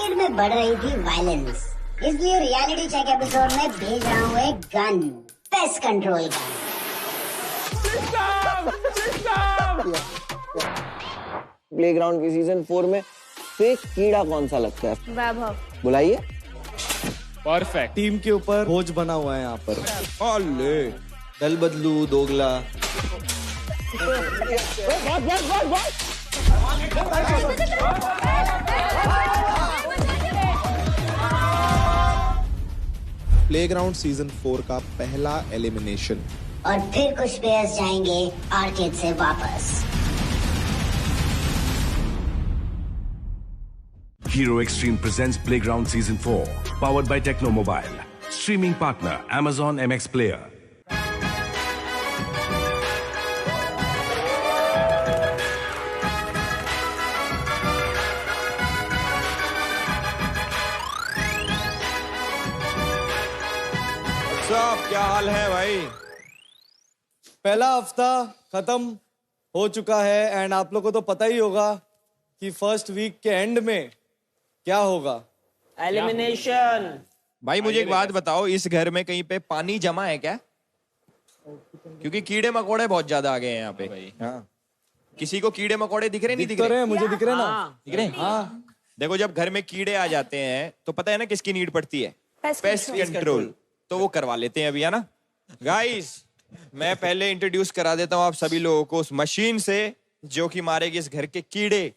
Cricket में बढ़ रही थी वायलेंस, इसलिए रियलिटी चेक एपिसोड में भेज रहा हूँ एक गन, पेस्ट कंट्रोल का। प्लेग्राउंड की सीजन 4 में फेक कीड़ा कौन सा लगता है? वैभव। बुलाइए। परफेक्ट। टीम के ऊपर बोझ बना हुआ है यहाँ पर। ओले दल बदलू दोगला। प्लेग्राउंड सीजन 4 का पहला एलिमिनेशन। और फिर कुछ प्लेयर्स जाएंगे आर्केड से वापस। Hero Extreme presents Playground Season 4, powered by Techno Mobile. Streaming partner Amazon MX Player. साहब क्या हाल है भाई? पहला हफ्ता खत्म हो चुका है एंड आप लोगों को तो पता ही होगा कि फर्स्ट वीक के एंड में क्या होगा। एलिमिनेशन। भाई मुझे एक बात बताओ, इस घर में कहीं पे पानी जमा है क्या? क्योंकि कीड़े मकोड़े बहुत ज्यादा आ गए हैं यहाँ पे। हाँ। किसी को कीड़े मकोड़े दिख रहे नहीं दिख रहे? मुझे दिख रहे ना। दिख रहे? हाँ। देखो जब घर में कीड़े आ जाते हैं तो पता है ना किसकी नीड पड़ती है? Pest control. तो वो करवा लेते हैं अभी, है ना? गाइस मैं पहले इंट्रोड्यूस करा देता हूँ आप सभी लोगों को उस मशीन से जो कि मारेगी इस घर के कीड़े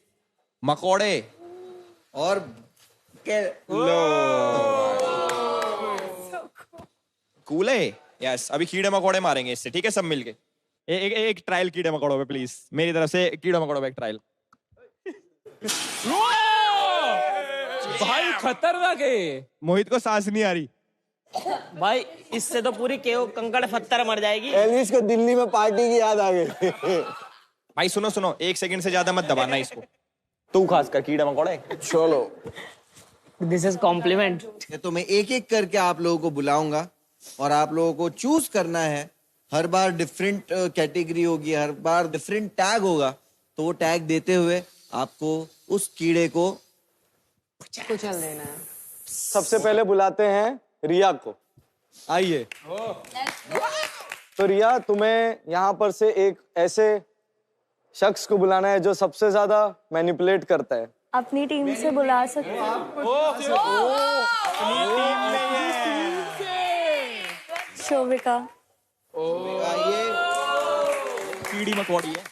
मकोड़े और कूल है। यस, अभी कीड़े मकोड़े मारेंगे इससे, ठीक है? सब मिलके एक ट्रायल कीड़े मकोड़ों पे प्लीज, मेरी तरफ से कीड़े मकोड़ों पे एक ट्रायल। भाई खतरनाक है। मोहित को सांस नहीं आ रही भाई इससे तो पूरी केओ कंकड़ पत्थर मर जाएगी। एलविस को दिल्ली में पार्टी की याद आ गई। भाई सुनो सुनो, 1 सेकंड से ज्यादा मत दबाना इसको। तू खासकर कीड़ा मकोड़े। चलो दिस इज कॉम्प्लीमेंट। तो मैं एक एक करके आप लोगों को बुलाऊंगा और आप लोगों को चूज करना है। हर बार डिफरेंट कैटेगरी होगी, हर बार डिफरेंट टैग होगा। तो वो टैग देते हुए आपको उस कीड़े को कुचल देना है। सबसे पहले बुलाते हैं रिया को। आइए। तो रिया, तुम्हें यहाँ पर से एक ऐसे शख्स को बुलाना है जो सबसे ज्यादा मैनिपुलेट करता है। अपनी टीम से बुला सकते हैं। शोभिका। कीड़ी मकोड़ी है।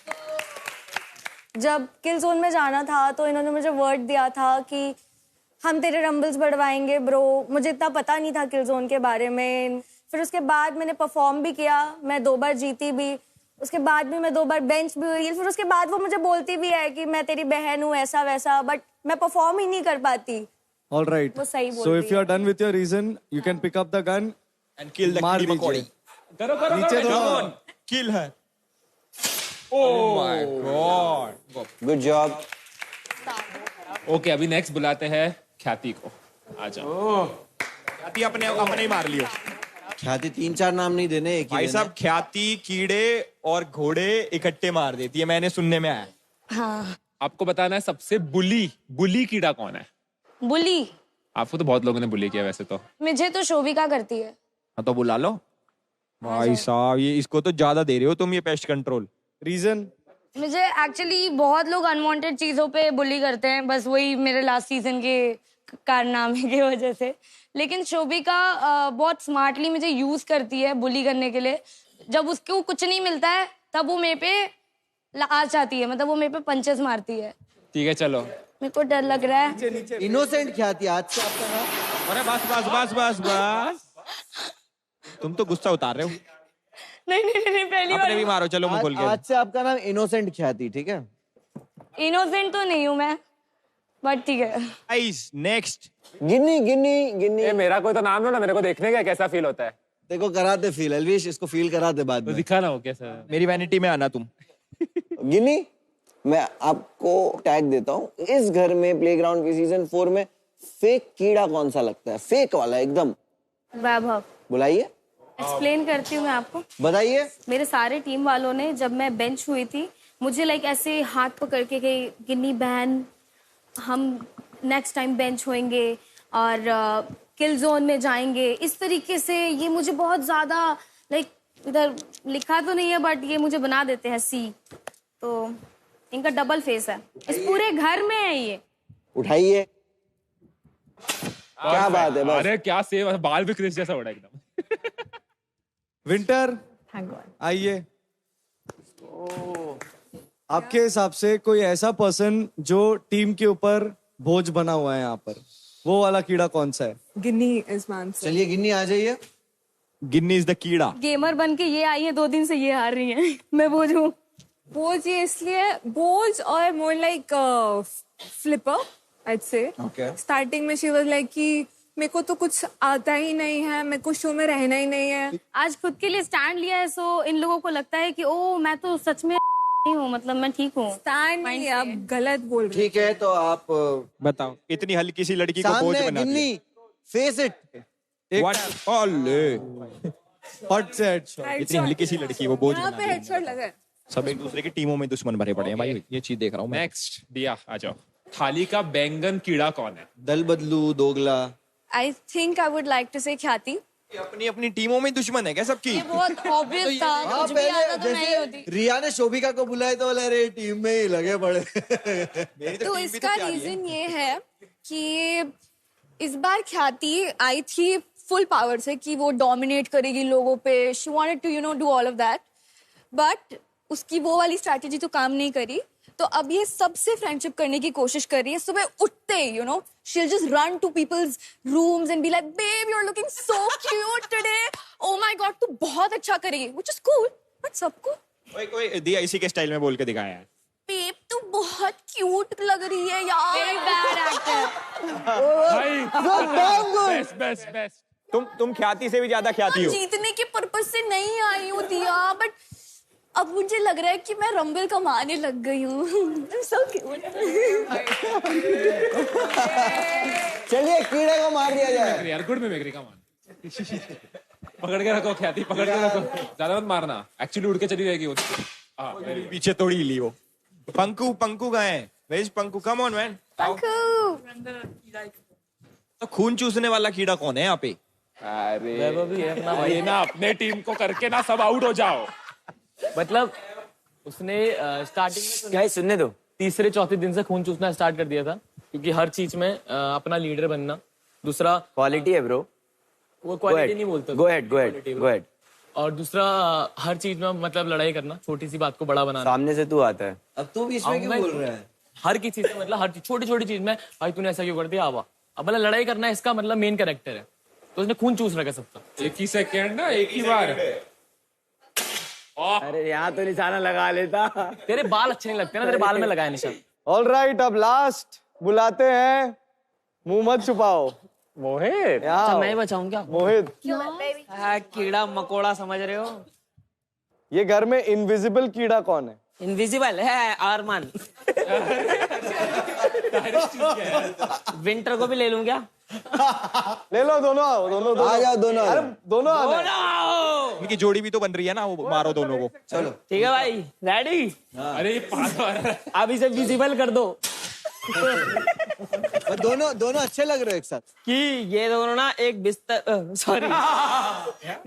जब किल जोन में जाना था तो इन्होंने मुझे वर्ड दिया था कि हम तेरे रंबल्स बढ़वाएंगे ब्रो। मुझे इतना पता नहीं था किल जोन के बारे में। फिर उसके बाद मैंने परफॉर्म भी किया, मैं 2 बार जीती भी। उसके बाद भी मैं 2 बार बेंच भी हुई। फिर उसके बाद वो मुझे बोलती भी है कि मैं तेरी बहन हूँ, ऐसा वैसा, बट मैं परफॉर्म ही नहीं कर पाती। All right. वो सही बोल So रही if you are done with your reason, you can pick up the gun and kill the मार कीड़ी मकोड़ी। करो करो नीचे करो। दो। किल है। Oh my God. Good job. Okay, अभी नेक्स्ट बुलाते हैं ख्याति को। आ जाओ। ख्याति अपने ही मार लियो। ख्याति 3-4 नाम नहीं देने, एक ही भाई देने। साहब ख्याति कीड़े और घोड़े इकट्ठे मार देती है, मैंने सुनने में आया। हाँ। आपको बताना है सबसे बुली कीड़ा कौन है। बुली? आपको तो बहुत लोगों ने बुली किया वैसे तो। मुझे तो शोभिका करती है। हाँ तो बुला लो। भाई साहब ये इसको तो ज्यादा दे रहे हो तुम ये पेस्ट कंट्रोल। रीजन? मुझे एक्चुअली बहुत लोग अनवांटेड चीजों पे बुली करते हैं, बस वही मेरे लास्ट सीजन के कारनामे की वजह से। लेकिन शोभिका बहुत स्मार्टली मुझे यूज करती है बुली करने के लिए। जब उसको कुछ नहीं मिलता है तब वो मेरे पे आ जाती है, मतलब वो मेरे पे पंचेस मारती है। ठीक है चलो। मेरे को डर लग रहा है। इनोसेंट ख्याति, आज से आपका नाम। अरे बस बस बस बस बस, तुम तो गुस्सा उतार रहे हो। नहीं नहीं नहीं, पहली अपने भी बार। मारो, चलो मुंह खोल के। आज से आपका नाम इनोसेंट ख्याति, ठीक है? इनोसेंट तो नहीं हूँ मैं, बट ठीक है। गाइस नेक्स्ट गिन्नी गिन्नी गिन्नी। मेरा कोई तो नाम लो ना, मेरे को देखने का कैसा फील होता है। देखो कराते फील, अलविश इसको फील कराते बाद में। दिखा ना वो कैसा। मेरी वैनिटी में आना तुम। गिन्नी, मैं आपको टैग देता हूँ। इस घर में प्लेग्राउंड की सीजन 4 में फेक कीड़ा कौन सा लगता है? फेक वाला एकदम। वैभव। बुलाइए। एक्सप्लेन करती हूँ मैं आपको। बताइए। मेरे सारे टीम वालों ने, जब मैं बेंच हुई थी, मुझे लाइक ऐसे हाथ पकड़ के गई, गिन्नी बहन हम नेक्स्ट टाइम बेंच होंगे और किल जोन में जाएंगे, इस तरीके से ये मुझे बहुत ज्यादा लाइक इधर लिखा तो नहीं है बट ये मुझे बना देते हैं सी। तो इनका डबल फेस है, इस पूरे घर में है ये। उठाइए, क्या बात है। बस अरे क्या सेव, बाल भी क्रिस जैसा हो रहा है एकदम। विंटर आइए। आपके हिसाब से कोई ऐसा पर्सन जो टीम के ऊपर बोझ बना हुआ है यहाँ पर, वो वाला कीड़ा कौन सा है? गिन्नी इज मान से। चलिए गिन्नी आ जाइए। गिन्नी इज द कीड़ा। गेमर बन के ये आई है, 2 दिन से ये हार रही है। मैं बोझ हूँ। बोझ ये इसलिए बोझ और मोर लाइक फ्लिपर आई से। स्टार्टिंग में शी वाज लाइक कि मेरे को तो कुछ आता ही नहीं है, मेरे को शो में रहना ही नहीं है। आज खुद के लिए स्टैंड लिया है, सो इन लोगों को लगता है कि ओ मैं तो सच में नहीं हूँ, मतलब मैं ठीक हूँ। स्टैंड नहीं, आप गलत बोल रहे। ठीक है तो आप बताओ, इतनी हल्की सी लड़की को बोझ सामने बना गिन्नी, फेस इट। हट से हेडशॉट। इतनी हल्की सी लड़की वो बोझ यहाँ बना पे दी। हेडशॉट लगा है। सब एक दूसरे की टीमों में दुश्मन भरे पड़े हैं भाई, ये चीज देख रहा हूँ मैं। नेक्स्ट दिया, आ जाओ। थाली का बैंगन कीड़ा कौन है? दल बदलू, दोगला। I think I would like to say Khyati. अपनी अपनी टीमों में दुश्मन है क्या सबकी? ये बहुत ऑब्वियस था, कुछ भी आता तो नहीं होती। रिया ने शोभिका को बुलाया तो बोला अरे टीम में ही लगे पड़े। तो इसका रीजन ये है कि इस बार ख्याति आई थी फुल पावर से कि वो डोमिनेट करेगी लोगों पे, she wanted to you know do all of that, but उसकी वो वाली स्ट्रैटेजी तो काम नहीं करी। तो अब ये सबसे फ्रेंडशिप करने की कोशिश कर रही है। सुबह उठते ही you know she will just run to people's rooms and be like babe you are looking so cute today, oh my god तू बहुत अच्छा करेगी, व्हिच इज कूल। बट सबको कोई दिया इसी के स्टाइल में बोल के दिखाया है। बेब तू बहुत क्यूट लग रही है यार। Bad actor. भाई बेस्ट बेस्ट बेस्ट। तुम ख्याति से भी ज्यादा ख्याति हो। जीतने के पर्पस से नहीं आई हूँ दिया, बट अब मुझे लग रहा है कि मैं रंबल कमाने लग गई हूँ। So cute. चलिए कीड़े को मार दिया जाए। यार गुड मिमिक्री का मान। पकड़ के रखो ख्याति, पकड़ के रखो, ज्यादा मत मारना, एक्चुअली उड़ के चली जाएगी वो। पीछे तोड़ी ली वो। पंकु कहाँ है? Where is Panku? Come on man. तो खून चूसने वाला कीड़ा कौन है यहाँ पे? अरे ये ना अपने टीम को करके ना सब आउट हो जाओ। मतलब उसने स्टार्टिंग में क्या सुनने दो, तीसरे चौथे दिन से खून चूसना स्टार्ट कर दिया था, क्योंकि हर चीज में अपना लीडर बनना। दूसरा क्वालिटी है ब्रो, वो क्वालिटी नहीं बोलते। Go ahead. और दूसरा हर चीज में मतलब लड़ाई करना, छोटी सी बात को बड़ा बनाना। सामने से तू आता है, अब तू बीच में क्यों बोल रहा है? हर की चीज में मतलब हर छोटी छोटी चीज में भाई तूने ऐसा क्यों कर दिया, आवा। अब मतलब लड़ाई करना इसका मतलब मेन कैरेक्टर है, तो उसने खून चूस रखा सबका। एक ही सेकेंड ना, एक ही बार। अरे यहाँ तो निशाना लगा लेता। तेरे बाल अच्छे नहीं लगते ना, तेरे बाल में लगाया निशान। ऑलराइट, अब लास्ट बुलाते हैं, मुंह मत छुपाओ। मोहित, अच्छा मैं बचाऊं क्या? मोहित, कीड़ा मकोड़ा समझ रहे हो? ये घर में इनविजिबल कीड़ा कौन है? इनविजिबल है आरमान। विंटर को भी ले लूं क्या? ले लो, दोनों आओ, दोनों आ जाओ, दोनों अरे दोनों आ जाओ। इनकी जोड़ी भी तो बन रही है ना, वो मारो दोनों को। चलो ठीक है भाई, रेडी? अरे ये पागल। अब इसे विजिबल कर दो दोनों अच्छे लग रहे हो एक साथ। कि ये दोनों ना एक बिस्तर सॉरी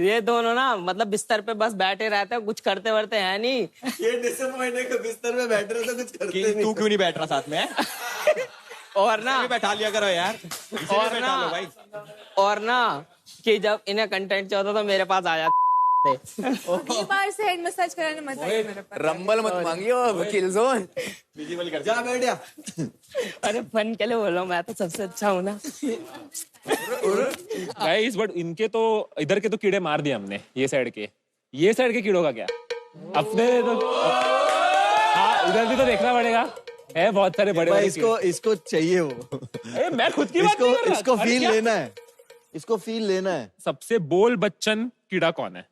ये दोनों ना मतलब बिस्तर पे बस बैठे रहते हैं, कुछ करते वर्ते हैं नहीं। ये डिसअपॉइंटेड के बिस्तर में बैठ रहे तो कुछ करते नहीं। तू क्यों नहीं बैठ रहा साथ में? और ना बैठा लिया करो यार, और ना भाई। और ना कि जब इन्हें कंटेंट चाहिए होता तो मेरे पास आ जाते। बार से हेड मसाज कराने मत आइए मेरे पास। रंबल मत मांगियो, किल जोन। जा बैठ जा। अरे फन के लिए बोल रहा हूँ, मैं तो सबसे अच्छा हूँ ना। गाइस बट इनके तो इधर के तो कीड़े मार दिए हमने, ये साइड के कीड़ों का क्या? अपने तो हाँ उधर भी तो देखना पड़ेगा, है बहुत सारे बड़े। इसको चाहिए वो। मैं खुद की बात नहीं कर रहा। इसको फील लेना है, इसको फील लेना है। सबसे बोल बच्चन कीड़ा कौन है?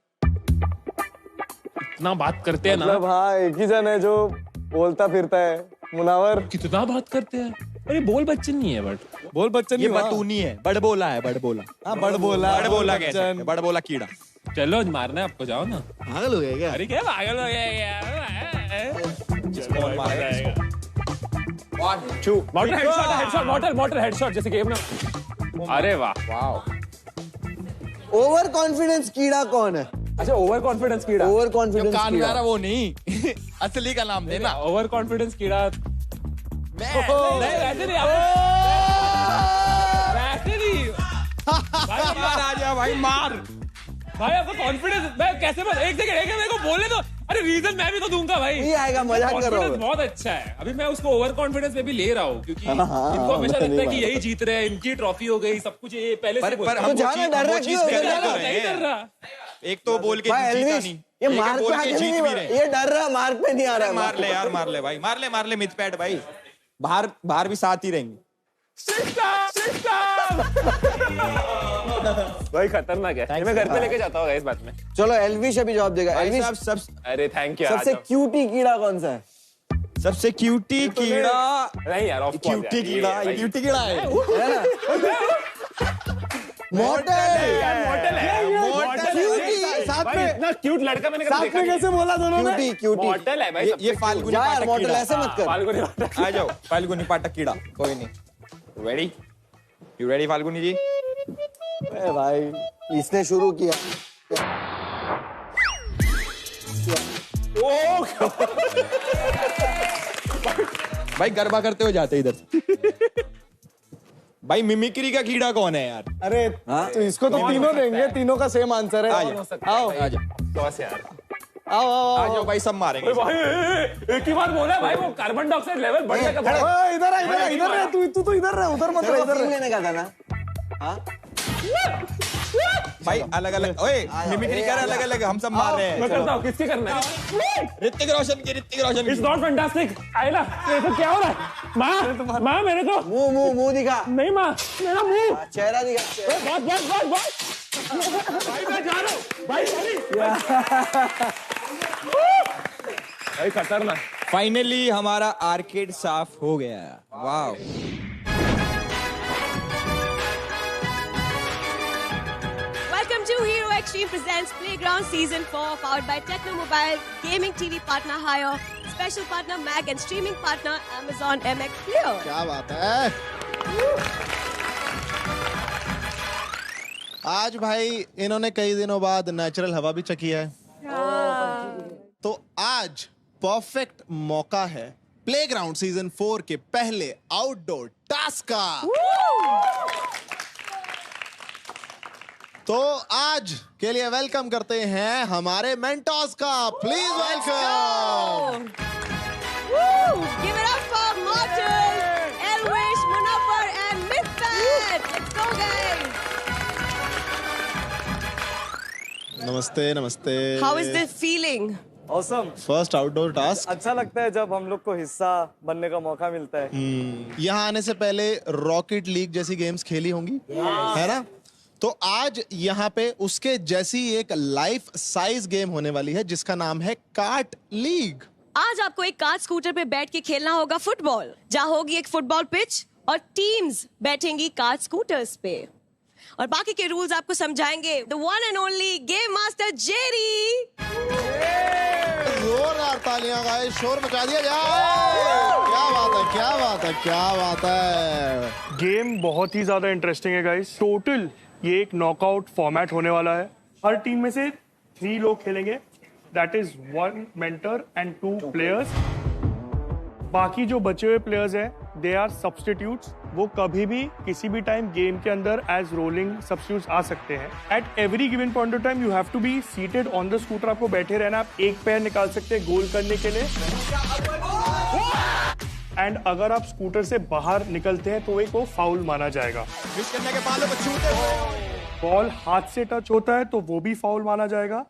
इतना बात करते हैं ना। मतलब हाँ, एक ही जन है जो बोलता फिरता है। मुनावर कितना बात करते हैं। अरे बोल बच्चन नहीं है, बट बोल बच्चन ये बटूनी है, बड़बोला है, बड़बोला। हाँ बड़बोला कह सकते हैं, बड़बोला कीड़ा। चलो मारना है आपको, जाओ ना। पागल हो गया क्या? अरे क्या पागल हो गया यार? कौन मारेगा? 1 2 मॉडल हेडशॉट जैसे गेम ना। अरे वाह। ओवर कॉन्फिडेंस कीड़ा कौन है? अच्छा, ओवर कॉन्फिडेंस कीड़ा। ओवर कॉन्फिडेंस कीड़ा वो नहीं असली का नाम देना। ओवर कॉन्फिडेंस कीड़ा नहीं, वैसे नहीं भाई, मार आ जा भाई, मार भाई। आपका कॉन्फिडेंस मैं कैसे एक सेकंड मेरे को बोले तो, अरे रीजन मैं भी तो दूंगा भाई। नहीं आएगा, मजाक कर रहा हूँ। बहुत अच्छा है। अभी मैं उसको ओवर कॉन्फिडेंस में भी ले रहा हूँ, क्योंकि इनको हमेशा लगता है कि यही जीत रहे हैं, इनकी ट्रॉफी हो गई, सब कुछ ये पहले से पर हम नहीं डर रहा। एक तो बोल के जीता नहीं, ये मार्क पे आके नहीं, ये डर रहा, मार्क पे नहीं आ रहा है। मार ले यार, मार ले भाई, मार ले मिथपैट भाई। बाहर भी साथ ही रहेंगे। भाई खतरनाक है, मैं घर पे लेके जाता हूँ इस बात में। चलो एल्विश अभी जवाब देगा। एल्विश सब अरे थैंक यू। सबसे क्यूटी कीड़ा कौन सा है? सबसे क्यूटी कीड़ा नहीं यार, क्यूटी कीड़ा है मॉडल साथ में इतना क्यूट लड़का मैंने कभी देखा नहीं। कैसे बोला दोनों ने? क्यूटी मॉडल है भाई। ये फाल्गुनी पाठक मॉडल कीड़ा। ऐसे मत कर। फाल्गुनी आ जाओ फाल्गुनी पाठक कीड़ा। कोई नहीं। रेडी? यू रेडी फाल्गुनी जी? भाई इसने शुरू किया। भाई गरबा करते हुए जाते इधर से। भाई मिमिक्री का कीड़ा कौन है यार? अरे तो इसको तो तीनों देंगे, तीनों का सेम आंसर है। आओ आ जाओ भाई, सब मारेंगे। भाई एक ही बात बोला भाई, वो कार्बन डाइऑक्साइड लेवल बढ़ जाएगा। इधर तू तो इधर रह, उधर मत रह, इधर रह। लेने का था ना। भाई अलग अलग मिमिक्री कर, अलग अलग हम सब मार रहे हैं। मैं करता हूँ, किसकी करना है? ऋतिक रोशन की। It's not fantastic. आयला ये तो क्या हो रहा है? माँ मेरे को मुंह दिखा। नहीं माँ, मेरा मुंह, चेहरा दिखा। भाई मैं जा रहा हूँ भाई, सॉरी भाई। खतरनाक। फाइनली हमारा आर्केड साफ हो गया। वाह। Welcome to Hero Extreme presents Playground Season 4, powered by Techno Mobile, gaming TV partner Hire, special partner Mag and streaming partner Amazon MX Player. क्या बात है। आज भाई इन्होंने कई दिनों बाद नेचुरल हवा भी चखी है, तो आज परफेक्ट मौका है प्लेग्राउंड सीजन 4 के पहले आउटडोर टास्क का। तो आज के लिए वेलकम करते हैं हमारे मेंटोर्स का। Please welcome. Give it up for Mortal, Elwish, Munawar and Mithpet. Let's go guys. नमस्ते नमस्ते। How is the feeling? Awesome. First outdoor task. अच्छा लगता है जब हम लोग को हिस्सा बनने का मौका मिलता है। यहाँ आने से पहले रॉकेट लीग जैसी गेम्स खेली होंगी, है ना? तो आज यहाँ पे उसके जैसी एक लाइफ साइज गेम होने वाली है जिसका नाम है कार्ट लीग। आज आपको एक कार स्कूटर पे बैठ के खेलना होगा फुटबॉल, जहाँ होगी एक फुटबॉल पिच और टीम्स बैठेंगी कार स्कूटर्स पे, और बाकी के रूल्स आपको समझाएंगे the one and only game master Jerry. जोरदार तालियां गाइस, शोर मचा दिया जाए। क्या बात है, क्या बात है, क्या बात है। गेम बहुत ही ज्यादा इंटरेस्टिंग है गाइस। टोटल ये एक नॉकआउट फॉर्मेट होने वाला है। हर टीम में से 3 लोग खेलेंगे, that is 1 mentor and 2 players. बाकी जो बचे हुए प्लेयर्स हैं दे आर सब्स्टिट्यूट्स। वो कभी भी किसी भी टाइम गेम के अंदर एज रोलिंग सब्स्टिट्यूट्स आ सकते हैं। At every given point of time you have to be seated on the scooter. आपको बैठे रहना। आप एक पैर निकाल सकते हैं गोल करने के लिए, एंड अगर आप स्कूटर से बाहर निकलते हैं तो एक वो फाउल माना जाएगा। बॉल हाथ से टच होता है तो वो भी फाउल माना जाएगा।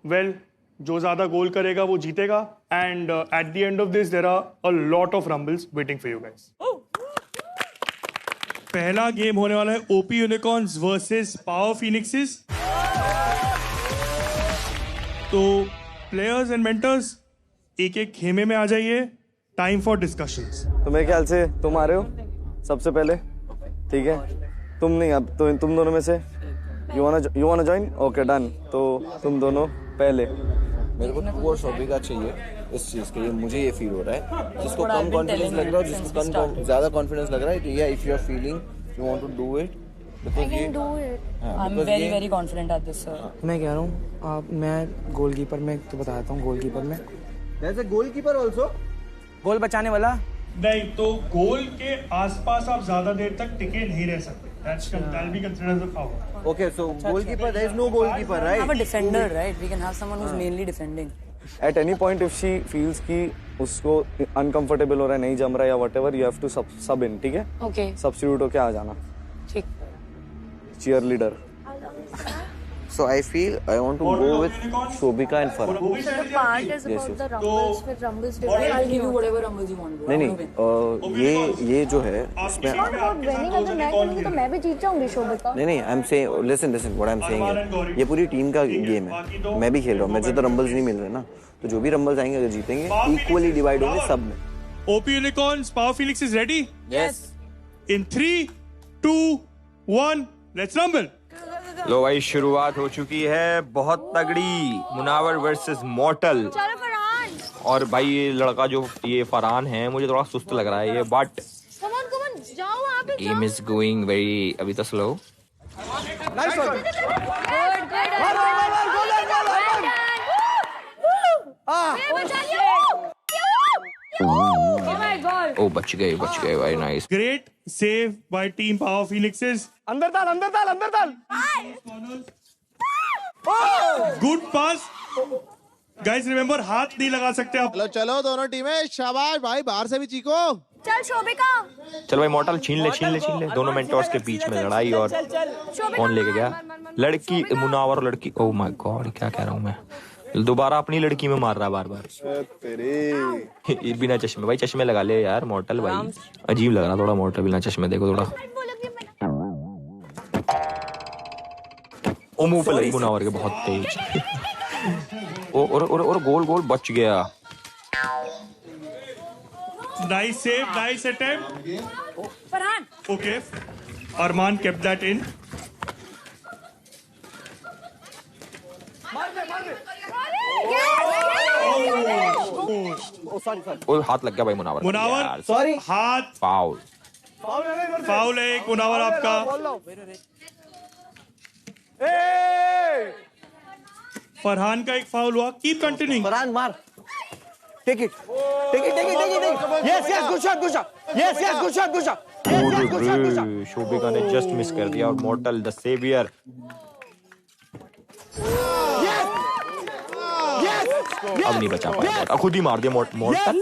वेल, जो ज्यादा गोल करेगा वो जीतेगा। And at the end of this there are a lot of rumbles waiting for you guys. पहला गेम होने वाला है OP unicorns versus power phoenixes. तो प्लेयर्स एंड मेंटर्स एक एक खेमे में आ जाइए। Time for discussions. तो मेरे ख्याल से तुम आ रहे हो सबसे पहले, ठीक है? तुम नहीं, अब तो तुम दोनों में से यू वांना जॉइन? Okay done. तो तुम दोनों पहले। मेरे को तू और शोभिका चाहिए इस चीज के लिए, मुझे ये फील हो रहा है। जिसको कम कॉन्फिडेंस लग रहा है, जिसको ज्यादा कॉन्फिडेंस लग रहा है, या if you are feeling you want to do it, I can do it. I'm very very confident at this, sir. मैं कह रहा हूँ मैं गोलकीपर में तो बताता हूँ, गोलकीपर में There's a goalkeeper also? गोल बचाने वाला नहीं, तो गोल के आसपास आप ज्यादा देर तक टिके नहीं रह सकते। That'll be considered as a foul. Okay, so goalkeeper, there is no goalkeeper, right? We have a defender, right? We can have someone who's mainly defending. At any point if she feels कि उसको uncomfortable हो रहा है, नहीं जम रहा है या whatever, you have to sub in, ठीक है? Okay. Substitute होके आ जाना। ठीक। Cheerleader. So I feel I want to go with Shobhika and Farhan. So the part is about the rumbles with rumbles divide. I'll give you whatever rumbles you want. नहीं, ये जो है इसमें winning अगर मैं करूँगी तो मैं भी जीत जाऊँगी शोभिका। नहीं I'm saying listen what I'm saying है, ये पूरी टीम का गेम है, मैं भी खेल रहा हूँ, मुझे तो रंबल्स नहीं मिल रहे ना, तो जो भी रंबल्स आएंगे अगर जीतेंगे इक्वली डिवाइड होंगे सब में। OP Unicorns, Power Phoenix is ready? Yes. In 3, 2, 1, let's rumble. लो भाई शुरुआत हो चुकी है बहुत तगड़ी, मुनावर वर्सेस मॉर्टल। चलो फरहान। और भाई ये लड़का जो ये फरहान है मुझे थोड़ा सुस्त लग रहा है ये, बट Come on, जाओ वहाँ पे। गेम इज गोइंग वेरी अभी तो स्लो। Nice one. ओ बच गए very nice. Great save by Team Power Phoenixes. अंदर डाल। Good pass. Guys remember हाथ नहीं लगा सकते आप। चलो दोनों टीमें, शाबाश भाई, बाहर से भी चीखो। चल शोभिका। चल भाई मॉर्टल छीन ले। दोनों मेंटोर्स के बीच में लड़ाई और कौन लेके गया लड़की, मुनावर लड़की। ओह माय गॉड क्या कह रहा हूँ मैं, दोबारा अपनी लड़की में मार रहा है बार। बिना चश्मे, भाई चश्मे लगा ले यार मॉर्टल, भाई अजीब लग रहा थोड़ा मॉर्टल बिना चश्मे, देखो थोड़ा। ओ मुंह पे लगी मुनावर के बहुत तेज। और गोल बच गया। Nice save, nice attempt. Farhan. Okay. Arman kept that in. ओ हाथ लग गया भाई मुनावर। सॉरी हाथ फाउल है एक मुनावर आपका। फरहान का एक फाउल हुआ। Keep continuing. फरहान मार। Take it. Yes good shot. Shobhika ने जस्ट मिस कर दिया और मॉर्टल द सेवियर। अब नहीं बचा पाया, खुद ही मार दिया मॉर्टल।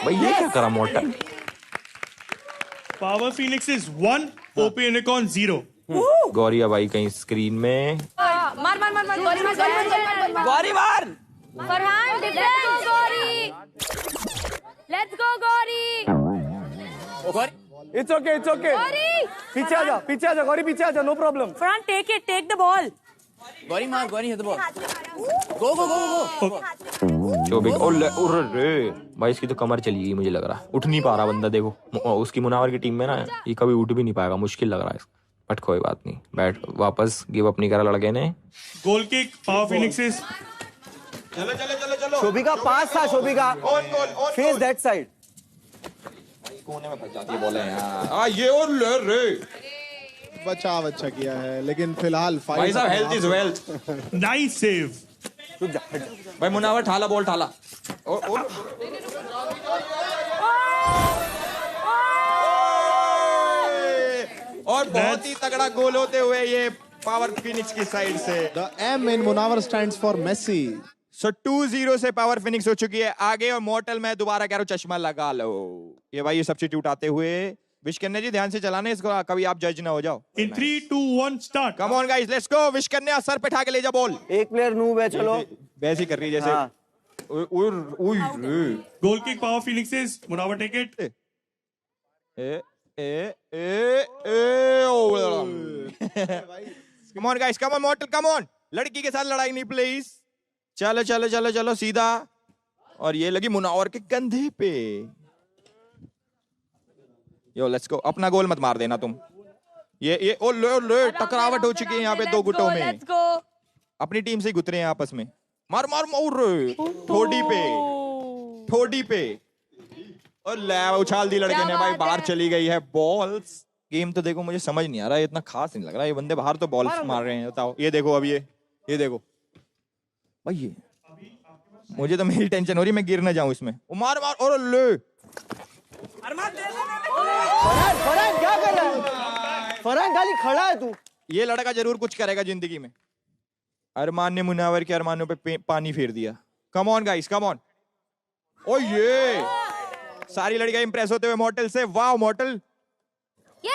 भाई ये क्या करा Mortal. Power Phoenix is 1, OP Unicorn 0। Gauri भाई कहीं स्क्रीन में मार गौरी मार। Farhan defence Gauri. Let's go Gauri. It's okay पीछे आ जा गौरी, पीछे आ जा, no problem. Farhan take the ball. Gauri मार, Gauri hit the ball. Go. रे भाई इसकी तो कमर चली गई मुझे लग रहा है, उठ नहीं पा रहा बंदा। देखो उसकी मुनावर की टीम में ना ये कभी उठ भी नहीं पाएगा, मुश्किल लग रहा है, बट कोई बात नहीं, बैठ वापस गिव अप नहीं करा लड़के ने। Goal kick power phoenixes. चलो। शोभिका पास था, शोभिका फेस दैट साइड। कोने में फंस जाती है बॉल यार। ये और ले रे बचा किया है, लेकिन फिलहाल भाई साहब health is wealth. Nice save. भाई मुनावर ठाला बॉल ठाला। और बहुत ही तगड़ा गोल होते हुए ये पावर फिनिक्स की साइड से। The M in Munawar stands for Messi. So 2-0 से पावर फिनिक्स हो चुकी है आगे। और मॉर्टल मैं दोबारा कह रहा हूँ चश्मा लगा लो। ये भाई ये सब्स्टिट्यूट आते हुए विश करने जी ध्यान से चलाने इसको, कभी आप जज ना हो जाओ। In 3, 2, 1 start. Come on guys let's go. Wish करने सर पे ठा के ले जा बॉल। एक प्लेयर नूब है, चलो वैसे ही कर रही है जैसे। Goal kick power phoenixes. Munawar take it. Come on guys, come on Mortal, come on. लड़की के साथ लड़ाई नहीं प्लीज। चलो सीधा। और ये लगी मुनावर के कंधे पे। Yo let's go. अपना गोल मत मार देना तुम। ये टकरावट हो चुकी है यहाँ पे दो गुटों में। अपनी टीम से ही गुतरे हैं आपस में। मार मार मार ठोडी पे और ले उछाल दी लड़के ने भाई, बाहर चली गई है बॉल्स। गेम तो देखो मुझे समझ नहीं आ रहा, इतना खास नहीं लग रहा। ये बंदे बाहर तो बॉल्स मार रहे हैं, बताओ। ये देखो अब ये देखो भाई, ये मुझे तो मेरी टेंशन हो रही मैं गिर ना जाऊं इसमें। मार मार और ले फरहान क्या कर रहा है? फरहान खाली खड़ा है तू। ये लड़का जरूर कुछ करेगा जिंदगी में। अरमान ने मुनावर के अरमानों पे पानी फेर दिया। Come on guys, come on. Oh ये सारी लड़कियां इंप्रेस होते हुए मॉडल से। वाह मॉडल, ये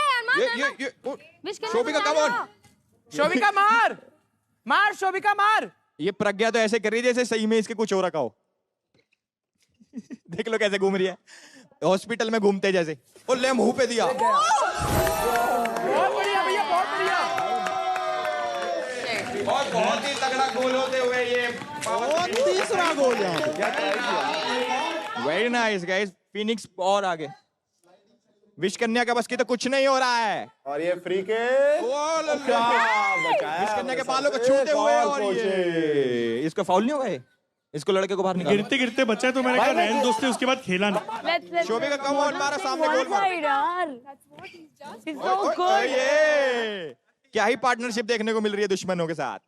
शोभिका कम ऑन। शोभिका मार मार, शोभिका मार। ये प्रज्ञा तो ऐसे कर रही है जैसे सही में इसके कुछ हो रखा हो। देख लो कैसे घूम रही है, हॉस्पिटल में घूमते जैसे। ओ ले मुंह पे दिया। बहुत बढ़िया भैया, बहुत बढ़िया। और बहुत ही तगड़ा गोल होते हुए ये तीसरा गोल यहाँ पे। Very nice guys. फिनिक्स और आगे। विश कन्या का बस की तो कुछ नहीं हो रहा है। और ये फ्री के विश कन्या के बालों को छूते हुए, और ये इसको फाउल नहीं होगा। इसको लड़के को बाहर निकाल। गिरते गिरते बच्चा तो मैंने कहा रहने दो, उसके बाद खेला नहीं। शोभिका कम ऑन, मारा सामने गोल मार। ये क्या ही पार्टनरशिप देखने को मिल रही है दुश्मनों के साथ।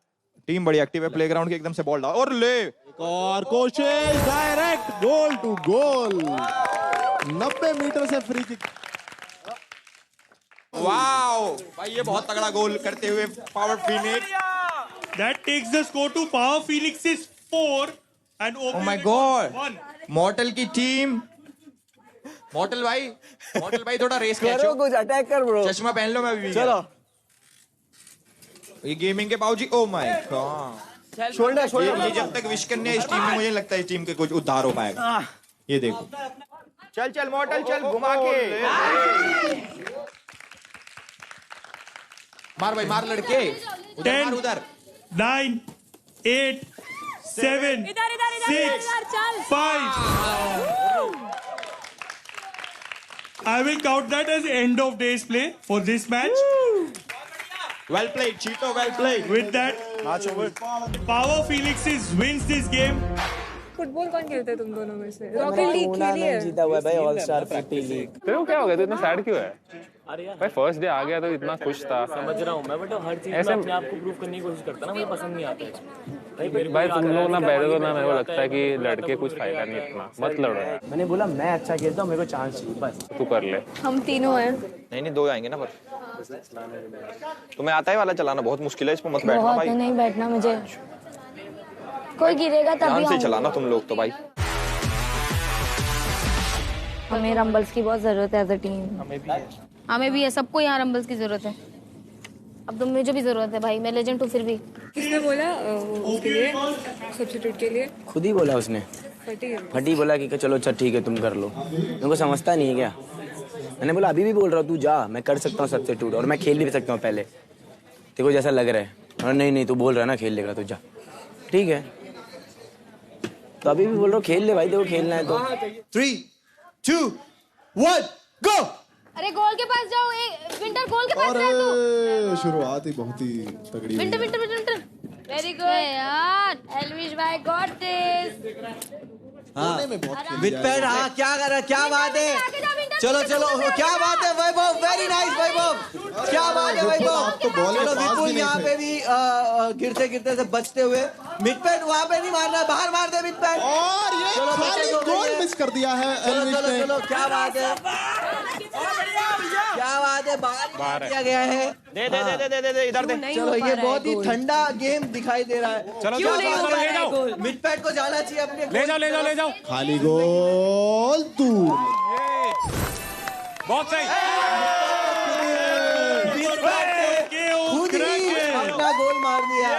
टीम बड़ी एक्टिव है, प्लेग्राउंड के एकदम से बॉल डाल और ले। और कोशिश, direct goal to goal. 90 metre से फ्री किक। वाओ भाई, ये बहुत तगड़ा गोल करते हुए Power Phoenix. That takes the score to Power Phoenix's 4 and Oh my God! Model की टीम। मॉडल भाई थोड़ा रेस करो, कुछ अटैक कर ब्रो। चश्मा पहन लो। मैं अभी चलो ये गेमिंग के बाबूजी। ओ माय गॉड, शोल्डर ये जब तक विश करने इस टीम में, मुझे लगता है इस टीम के कुछ उद्धार हो पाएगा। ये देखो, चल मॉडल चल, घुमा के मार भाई, मार लड़के। 10 उधर 9 8 7 6 5 I will count that as end of day's play for this match. Well played, Cheeto, well played. With that, Power Phoenixes wins this game. Football कौन खेलते है तुम दोनों में से? रॉकेट लीग खेली है। जीता हुआ है भाई, ऑल स्टार फुटी लीग। तेरे को क्या हो गया, तू इतना सैड क्यों है? भाई फर्स्ट डे आ गया तो इतना खुश था। समझ रहा हूँ मैं, बट हर चीज में अपने आप को प्रूव करने की कोशिश करता ना, मुझे पसंद नहीं आता है। भाई तुम लोग ना बैठे तो ना, मेरे को लगता है कि लड़के कुछ फायदा नहीं इतना, मत लड़ो। मैंने बोला मैं अच्छा खेलता हूँ, मेरे को चांस चाहिए बस। तू कर ले। हम तीनों हैं। नहीं दो आएंगे ना, पर तुम्हें आता है वाला चलाना, बहुत मुश्किल है, इसमें मत बैठना भाई। नहीं बैठना मुझे, कोई गिरेगा तभी ध्यान से चलाना तुम लोग तो भाई। हमें रंबल्स की बहुत जरूरत है एज अ टीम। हमें भी है, सबको यहाँ रंबल्स की जरूरत है। अब तुम मुझे भी जरूरत है भाई, मैं लेजेंड हूँ फिर भी। किसने बोला उसके लिए, सब्स्टिट्यूट के लिए? खुद ही बोला उसने। फटी बोला कि चलो अच्छा ठीक है तुम कर लो। मेरे को समझता नहीं है क्या? मैंने बोला अभी भी बोल रहा हूँ तू जा, मैं कर सकता हूँ सब्स्टिट्यूट और मैं खेल भी सकता हूँ पहले, तेरे को जैसा लग रहा है। और नहीं तू बोल रहा है ना खेल लेगा, तू जा। ठीक है तो अभी भी बोल रहा हूँ खेल ले भाई, देखो खेलना है तो। 3 2 1 गो। अरे गोल के पास जाओ, विंटर गोल के पास जा तू। शुरुआत ही बहुत ही तगड़ी। विंटर वेरी गुड यार, एलविश भाई गॉट दिस। विटपैड, हाँ क्या कर रहा है, क्या बात है। चलो क्या बात है वैभव, वेरी नाइस वैभव, क्या बात है वैभव। चलो विपुल यहाँ पे भी गिरते से बचते हुए। मिडपैड वहाँ पे नहीं मारना, बाहर मार दे मिडपैड। और ये खाली गोल मिस कर दिया है एल्विश ने। चलो क्या बात है, क्या बात है, बाहर किया गया है। दे इधर दे। चलो ये बहुत ही ठंडा गेम दिखाई दे रहा है। चलो ले जाओ, मिडपैड को जाना चाहिए अपने। ले जाओ। खाली गोल दूर। बहुत सही। खुद ही अपना गोल मार दिया।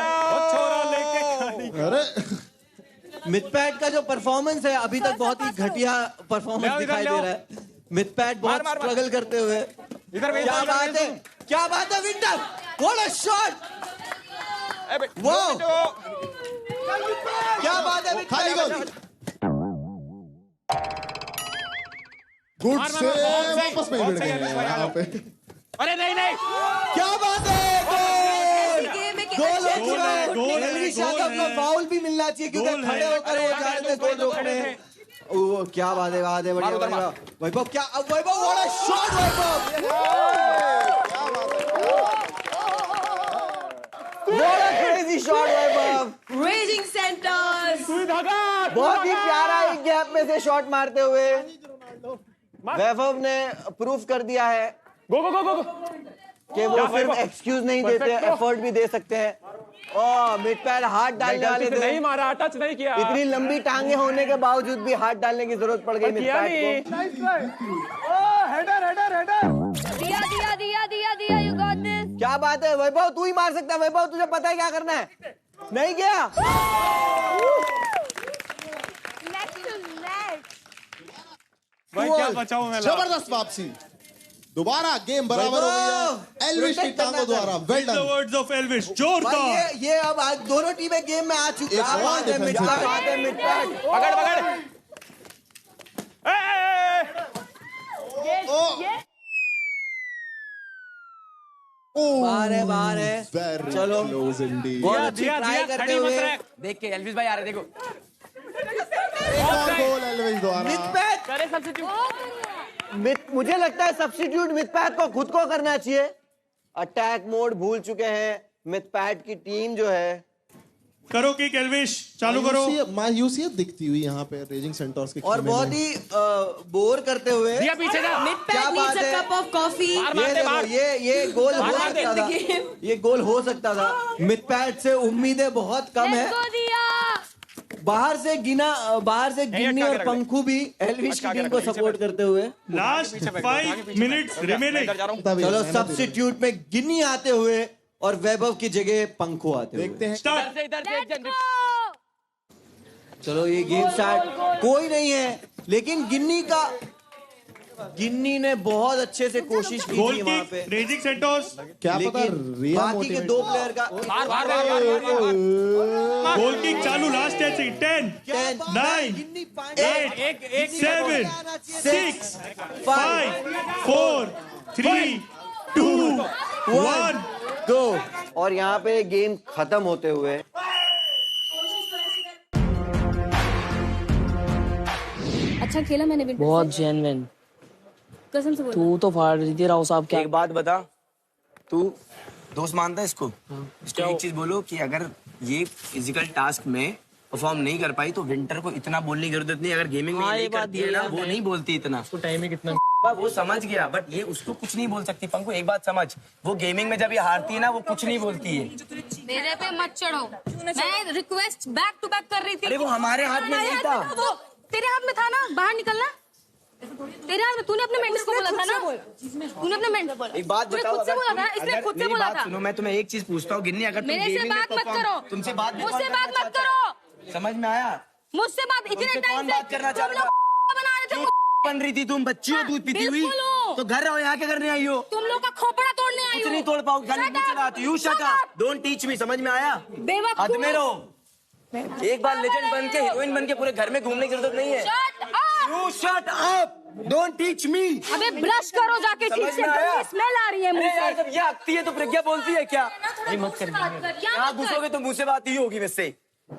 अरे मिडपैड का जो परफॉर्मेंस है अभी तक बहुत ही घटिया परफॉर्मेंस दिखाई दे रहा है। मिडपैड बहुत स्ट्रगल करते हुए। क्या बात है winter, what a shot, wow क्या बात है। खाली गोल, गुड से वापस में भिड़ गए यहाँ पे। अरे नहीं क्या बात है, गोल हो चुका है। एलवी शाखा को फाउल भी मिलना चाहिए क्योंकि खड़े होकर वो जा रहे थे गोल रोकने। ओ क्या बात है, बढ़िया बढ़िया। वैभव क्या, Vaibhav what a shot Vaibhav, what a crazy shot Vaibhav. रेजिंग सेंटर्स बहुत ही प्यारा एक गैप में से शॉट मारते हुए वैभव ने प्रूफ कर दिया है कि वो सिर्फ एक्सक्यूज नहीं देते, एफर्ट भी दे सकते हैं। मिड पैड हाथ डालने वाले थे, नहीं मारा, टच नहीं किया। इतनी लंबी टांगे होने के बावजूद भी हाथ डालने की जरूरत पड़ गई मिड पैड को। हेडर हेडर हेडर, दिया दिया दिया दिया दिया, यू गॉट दिस। क्या बात है वैभव, तू ही मार सकता है वैभव, तुझे पता है क्या करना है। नहीं गया, भाई क्या बचाऊं मैं। जबरदस्त वापसी, दोबारा गेम बराबर हो गई है एल्विश की टांगों द्वारा। Well done. The words of Elvish, जोरदार। ये अब आज दोनों टीमें गेम में आ चुकी हैं। मिड पैड पकड़ पकड़, बाहर है। चलो बहुत अच्छी ट्राई करते हुए, देख के एल्विश भाई आ रहे, देखो गोल एल्विश द्वारा। मुझे लगता है सब्स्टिट्यूट मिथपैथ को खुद को करना चाहिए। अटैक मोड भूल चुके हैं मिथपैथ की टीम जो है। करो किक एल्विश, चालू करो। मायूसियत दिखती हुई यहाँ पे रेजिंग सेंटर्स के, और बहुत ही बोर करते हुए पीछे जा। क्या बात है, कप ऑफ कॉफी। ये गोल हो सकता था, ये गोल हो सकता था। मिथपैथ से उम्मीदें बहुत कम है। बाहर से गिन्नी और पंखू भी एल्विश की टीम को सपोर्ट करते हुए। Last 5 minutes remaining. चलो सब्स्टिट्यूट में गिन्नी आते हुए और वैभव की जगह पंखू आते हुए। देखते हैं। चलो ये गेम स्टार्ट, कोई नहीं है लेकिन गिन्नी ने बहुत अच्छे से कोशिश की थी वहां पे। रेजिंग सेंटर्स क्या पता बाकी के दो प्लेयर का गोल किक चालू। लास्ट 10 9 8 7 6 5 4 3 2 1 गो। और यहाँ पे गेम खत्म होते हुए अच्छा खेला मैंने भी, बहुत जेन्युइन। कसम से बोल। तू तो फाड़ रही थी राव साहब। क्या एक बात बता, तू दोस्त मानता है इसको? इसको एक चीज बोलो कि अगर ये फिजिकल टास्क में परफॉर्म नहीं कर पाई तो विंटर को इतना बोलने की जरूरत नहीं। अगर गेमिंग में ये करती है ना, वो नहीं बोलती इतना। उसको टाइम ही कितना वो समझ गया, बट ये उसको कुछ नहीं बोल सकती। पंकु एक बात समझ, वो गेमिंग में जब ये हारती है ना, वो कुछ नहीं बोलती है। मेरे पे मत चढ़ो, मैं रिक्वेस्ट बैक टू बैक कर रही थी। अरे वो हमारे हाथ में नहीं था, तेरे हाथ में था ना, बाहर निकलना तेरे हाथ में। तूने अपने मेंटर्स को बोला था ना, तूने अपने मेंटर एक बात बताओ, खुद से बोला था, इसने खुद से बोला था। सुनो, मैं तुम्हें एक चीज पूछता हूँ गिन्नी, अगर मेरे से बात मत करो, तुमसे बात मुझसे बात मत करो। समझ में आया? मुझसे बात इतने टाइम से बात करना चाह रहा बना रहे थे। बन रही थी तुम, बच्ची हो, दूध पीती हुई, तो घर रहो, यहाँ क्या करने आई हो? तुम लोग का खोपड़ा तोड़ने आई हो। कुछ नहीं तोड़ पाओ, खाली मुझे चलाती। You shut up, don't teach me. समझ में आया? बेवकूफ। हद में रहो। एक बार लेजेंड बन के, हीरोइन बन के पूरे घर में घूमने की जरूरत नहीं है। You shut up, don't teach me. अबे ब्रश करो जाके, ठीक से स्मेल आ रही है मुंह से। जब ये आती है तो प्रज्ञा बोलती है क्या? नहीं मत कर, यहाँ घुसोगे तो मुझसे बात ही होगी वैसे।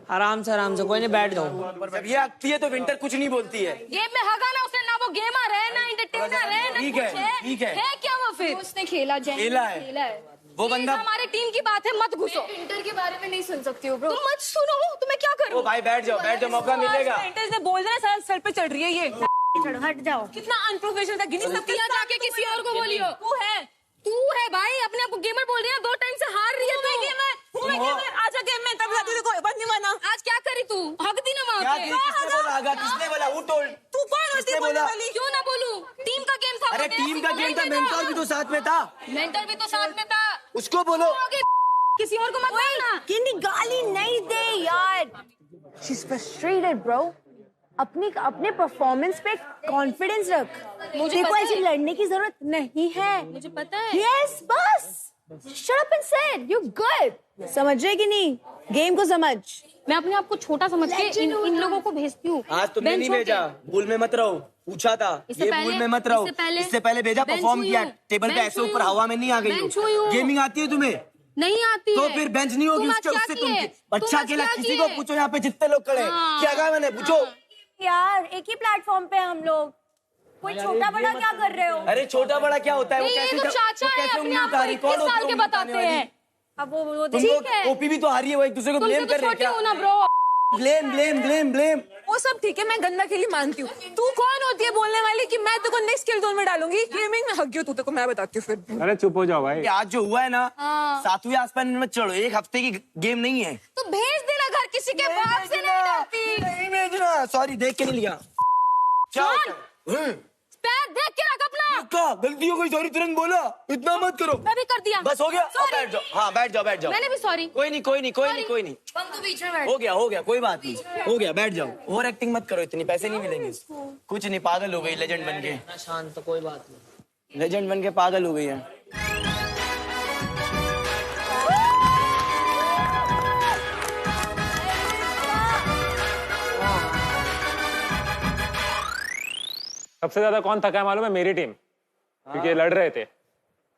आराम से कोई नहीं, बैठ जाओ। जब ये आती है तो विंटर कुछ नहीं बोलती है। गेम में हगा ना उसने, ना वो गेमर है ना एंटरटेनर है ना। ठीक है, ठीक है। है क्या वो फिर? उसने खेला है वो बंदा। हमारे टीम की बात है, मत घुसो। इंटर के बारे में नहीं सुन सकती हो ब्रो। तुम मत सुनो, तुम्हें क्या करूं? ओ भाई बैठ जाओ, मौका मिलेगा। इंटर ने बोल देना, सर पे चढ़ रही है ये। हट जाओ। कितना अनप्रोफेशनल था। गिनी सब किया जाके किसी और को बोलियो। तू है भाई, अपने आप को गेमर बोल रही है। 2 टाइम से हार रही है तू। आजा गेम में, तब जाती कोई बात नहीं माना। आज क्या करी तू? हक दी ना वहां पे। किसने बोला? वो टोल्ड। तू कौन होती बोलने वाली? क्यों ना बोलूं? टीम का गेम था। अरे टीम का गेम था, मेंटर भी तो साथ में था। मेंटर भी तो साथ में था। उसको बोलो, किसी और को मत बोलना। गिनी गाली नहीं दे यार। She is frustrated bro. अपने परफॉर्मेंस पे कॉन्फिडेंस रख। मुझे को ऐसे लड़ने की जरूरत नहीं है। मुझे पता है। यस बस शट अप एंड से यू गुड। समझ रहे कि नहीं? गेम को समझ। मैं अपने आप को छोटा समझ के इन लोगों को भेजती हूँ। आज तुमने नहीं भेजा, भूल में मत रहो। पूछा था ये, भूल में मत रहो। इससे पहले भेजा, परफॉर्म किया, टेबल पे ऐसे ऊपर हवा में नहीं आ गई हो। गेमिंग आती है तुम्हें? नहीं आती तो है। फिर बेंच नहीं होगी तुम उसके आज उससे क्या किए? अच्छा तुम खेला आज क्या किसी को किए? पूछो यहाँ पे जितने लोग खड़े हैं। हाँ। क्या कहा मैंने पूछो। यार एक ही प्लेटफॉर्म पे हम लोग, कोई छोटा बड़ा क्या कर रहे हो? अरे छोटा बड़ा क्या होता है? वो नहीं, ये कैसे तो जब- चाचा वो है, कैसे अपने उंगली आप को उतारी? 21 कौन साल के उंगली बताते उतारने वाली? हैं। अब वो तुम ठीक लोग है। ओपी भी तो हारी है, वो एक दूसरे को तुमसे ब्लेम तो कर रहे हैं छोटी क्या? हूँ ना ब्रो। ब्लेम। वो सब ठीक है, मैं गंदा खेली मानती हूँ। तू कौन होती है बोलने वाली कि मैं तेरे को नेक्स्ट स्किल जोन में डालूंगी? गेमिंग में हक गई तू, तेरे को मैं बताती हूँ फिर। अरे चुप हो जाओ भाई। आज जो हुआ है ना, हाँ। 7वीं आसमान में मत चढ़ो, एक हफ्ते की गेम नहीं है। तो भेज देना घर, किसी के बाप से नहीं डरती। नहीं भेजना, सॉरी देख के नहीं लिया। क्या होता है? पैर देख के रख अपना। क्या गलती हो गई? सॉरी तुरंत बोला, इतना मत करो। मैं भी कर दिया। बस हो गया, अब Sorry। बैठ जाओ। हाँ बैठ जाओ। मैंने भी सॉरी। कोई नहीं। पंकु बीच में बैठ। हो गया, कोई बात नहीं। हो गया, बैठ जाओ। ओवर एक्टिंग मत करो, इतनी पैसे नहीं मिलेंगे। कुछ नहीं, पागल हो गई लेजेंड बन के। शांत, तो कोई बात नहीं। लेजेंड बन के पागल हो गई है। सबसे ज्यादा कौन थका है मालूम है? मेरी टीम, क्योंकि ये लड़ रहे थे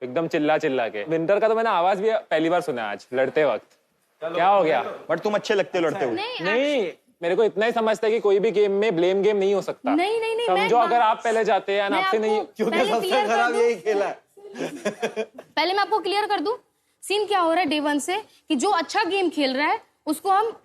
एकदम चिल्ला के। विंटर का तो मैंने आवाज भी पहली बार सुना आज लड़ते वक्त। क्या हो गया? बट तुम अच्छे लगते हो लड़ते हुए। नहीं, मेरे को इतना ही समझता है कि कोई भी गेम में ब्लेम गेम नहीं हो सकता। नहीं, समझो, अगर आप पहले जाते हैं आपसे नहीं, क्योंकि सबसे खराब यही खेला है। पहले मैं आपको क्लियर कर दूं, सीन क्या हो रहा है डे 1 से, कि जो अच्छा गेम खेल रहा है उसको हम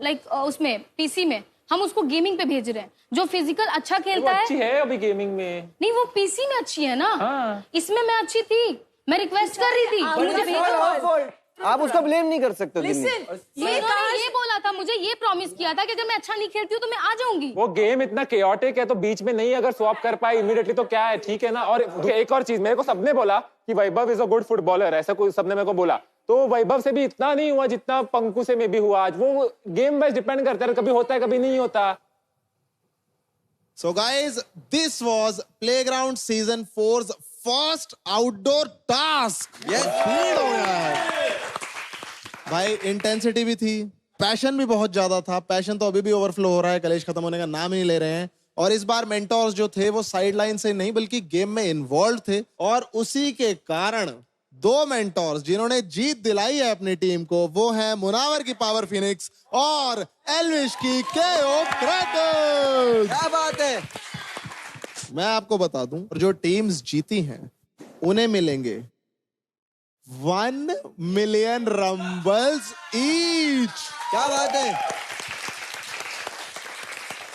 उसमें पीसी में हम उसको गेमिंग पे भेज रहे हैं। जो फिजिकल अच्छा खेलता है, अच्छी है अभी गेमिंग में। नहीं वो पीसी में अच्छी है ना। हाँ। इसमें मैं अच्छी थी, मैं रिक्वेस्ट कर रही थी मुझे भेजो। आप उसका ब्लेम नहीं कर सकते। ये बोला था, मुझे ये प्रॉमिस किया था कि अगर मैं अच्छा नहीं खेलती हूँ तो मैं आ जाऊंगी। वो गेम इतना केओटिक है, तो बीच में नहीं अगर स्वैप कर पाए इमीडिएटली तो क्या है, ठीक है ना। और एक और चीज, मेरे को सबने बोला कि वैभव इज अ गुड फुटबॉलर, ऐसा कोई सबने मेरे को बोला। तो वैभव से भी इतना नहीं हुआ जितना पंकु से में भी हुआ आज। वो गेम वाइज डिपेंड करता है, कभी होता है कभी नहीं होता। So guys, this was Playground Season 4's first outdoor task. Yes. भीड़ हो गया है। भाई इंटेंसिटी भी थी, पैशन भी बहुत ज्यादा था। पैशन तो अभी भी ओवरफ्लो हो रहा है, कलेश खत्म होने का नाम ही नहीं ले रहे हैं। और इस बार मेंटोर्स जो थे वो साइड लाइन से नहीं बल्कि गेम में इन्वॉल्व थे, और उसी के कारण 2 मेंटोर्स जिन्होंने जीत दिलाई है अपनी टीम को, वो हैं मुनावर की पावर फिनिक्स और एल्विश की केओ क्रैकर्स। क्या बात है। मैं आपको बता दूं, जो टीम्स जीती हैं उन्हें मिलेंगे 1 मिलियन रंबल्स ईच। क्या बात है।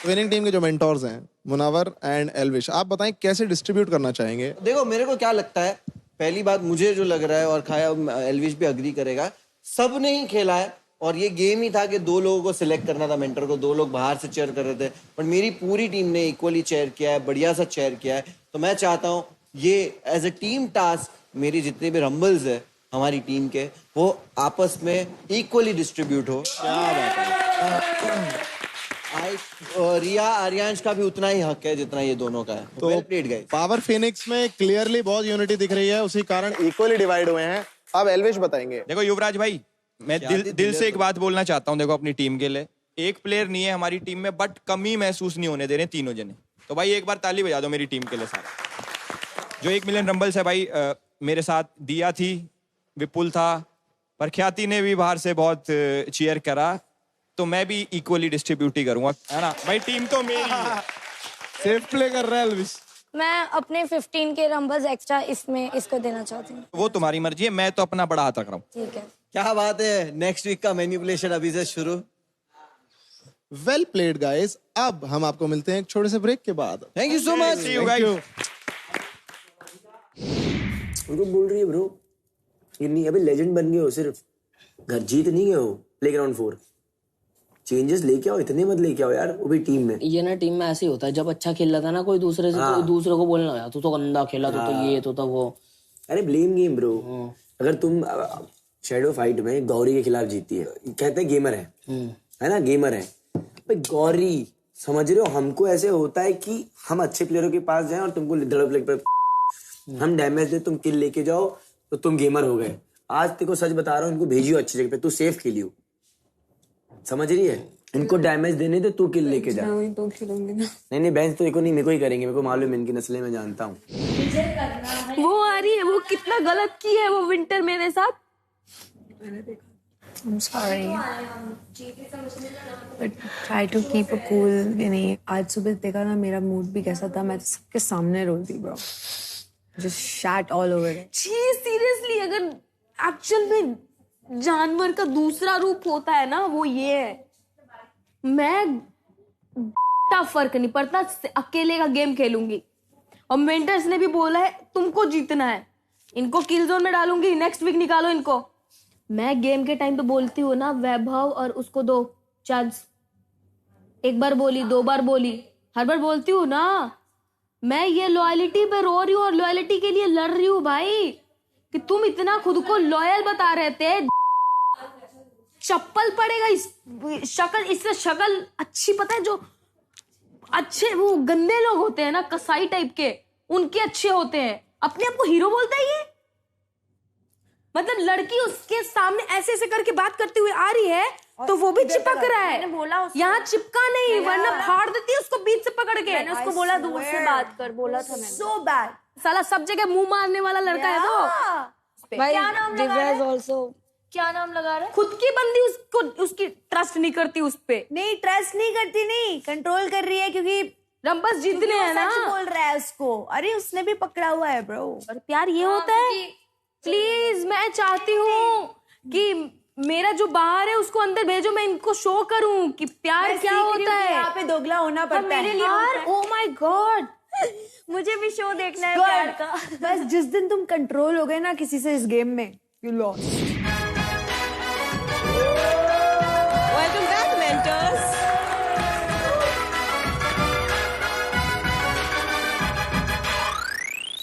विनिंग टीम के जो मेंटोर्स हैं मुनावर एंड एल्विश, आप बताएं कैसे डिस्ट्रीब्यूट करना चाहेंगे? देखो मेरे को क्या लगता है, पहली बात मुझे जो लग रहा है, और खाया एल्विश भी अग्री करेगा, सब ने ही खेला है। और ये गेम ही था कि 2 लोगों को सिलेक्ट करना था मेंटर को, 2 लोग बाहर से चेयर कर रहे थे, पर मेरी पूरी टीम ने इक्वली चेयर किया है, बढ़िया सा चेयर किया है। तो मैं चाहता हूँ ये एज ए टीम टास्क मेरी जितने भी रंबल्स है हमारी टीम के, वो आपस में इक्वली डिस्ट्रीब्यूट हो। क्या बात है। रिया आर्यांश का भी उतना ही हक है जितना ये दोनों का है। तो well played, guys. Power Phoenix में क्लियरली बहुत यूनिटी दिख रही है, उसी कारण इक्वली डिवाइड हुए हैं। अब एल्विश बताएंगे। देखो युवराज भाई, मैं दिल से एक बात बोलना चाहता हूँ। देखो अपनी टीम के लिए एक प्लेयर नहीं है हमारी टीम में, बट कमी महसूस नहीं होने दे रहे तीनों जने। तो भाई एक बार ताली बजा दो मेरी टीम के लिए सारा। जो 1 मिलियन रंबल्स है भाई, मेरे साथ दिया थी, विपुल था, पर ख्याति ने भी बाहर से बहुत चीयर करा। तो मैं भी इक्वली डिस्ट्रीब्यूट ही करूंगा, है ना भाई। टीम तो मेरी है। सेफ प्ले कर रहा है एल्विश। मैं अपने 15 के रंबल्स एक्स्ट्रा इसमें इसको देना चाहती हूँ। वो तुम्हारी मर्जी है, मैं तो अपना बड़ा हाथ रख रहा हूँ। ठीक है। क्या बात है। नेक्स्ट वीक का मैनिपुलेशन अभी से शुरू। Well played guys. अब हम आपको मिलते हैं एक छोटे से ब्रेक के बाद। Thank you so much. See you guys. उनको बोल रही है ब्रो, ये नहीं अभी लेजेंड बन गए हो, सिर्फ घर जीत नहीं गए हो। प्लेग्राउंड 4 चेंजेस लेके आओ, इतने मत लेके आओ यार, वो भी टीम में। ये ना टीम में ऐसे ही होता है, जब अच्छा खेल रहा था ना कोई दूसरे से, कोई दूसरे को बोलना यार तू तो गंदा खेला, तू तो ये तो वो। अरे ब्लेम गेम ब्रो। अगर तुम शैडो फाइट में गौरी के खिलाफ जीती है, कहते हैं गेमर है ना, गेमर है भाई। गौरी समझ रहे हो, हमको ऐसे होता है कि हम अच्छे प्लेयरों के पास जाएं और तुमको धड़प पे हम डैमेज दे, तुम किल लेके जाओ तो तुम गेमर हो गए। आज तेरे को सच बता रहा हूँ, इनको भेजियो अच्छी जगह पे, तू सेफ खेलियो, समझ रही है। इनको डैमेज देने दे, तू किल लेके जा। तो खिलूंगी ना। नहीं बेंच तो नहीं, मेरे को ही करेंगे, मेरे को मालूम है इनकी नस्लें, मैं जानता हूँ। वो आ रही है, वो कितना गलत की है वो विंटर मेरे साथ। मैंने देखा। I'm sorry. But try to keep a cool. नहीं, आज सुबह देखा ना मेरा मूड भी कैसा था, मैं सबके सामने रो दी bro. Just shat all over it. Seriously अगर एक्चुअल में जानवर का दूसरा रूप होता है ना, वो ये है। मैं फर्क नहीं पड़ता, अकेले का गेम खेलूंगी। और मेंटर्स ने भी बोला है तुमको जीतना है, इनको किल जोन में डालूंगी, नेक्स्ट वीक निकालो इनको। मैं गेम के टाइम पे बोलती हूँ ना, वैभव और उसको दो चांस। एक बार बोली, 2 बार बोली, हर बार बोलती हूँ ना। मैं ये लॉयलिटी पे रो रही हूँ और लॉयलिटी के लिए लड़ रही हूँ भाई, कि तुम इतना खुद को लॉयल बता रहे थे। चप्पल पड़ेगा इस शक्ल, इससे शक्ल अच्छी, पता है जो अच्छे वो गंदे लोग होते हैं ना, कसाई टाइप के, उनके अच्छे होते हैं। अपने आप को हीरो बोलता है ये। मतलब लड़की उसके सामने ऐसे ऐसे करके बात करती हुई आ रही है तो वो भी चिपक रहा है। यहाँ चिपका नहीं, वरना फाड़ देती है उसको बीच से पकड़ के। मैंने उसको बोला दूर से बात कर, बोला था मैंने। So bad. साला सब जगह मुंह मारने वाला लड़का है तो। क्या नाम लगा रहा है? क्या नाम लगा रहा है? खुद की बंदी उसको, उसकी ट्रस्ट नहीं करती उस पे। नहीं, ट्रस्ट नहीं करती, नहीं कंट्रोल कर रही है, क्योंकि रंबस जीतने है ना। सच बोल रहा है उसको। अरे उसने भी पकड़ा हुआ है ब्रो। और प्यार ये होता है। प्लीज मैं चाहती हूँ कि मेरा जो बाहर है उसको अंदर भेजो, मैं इनको शो करूं कि प्यार क्या होता है। यहाँ पे दोगला होना पड़ता है। यार ओ माय गॉड, मुझे भी शो देखना है प्यार का। बस जिस दिन तुम कंट्रोल हो गए ना किसी से इस गेम में, you lost. Welcome back mentors.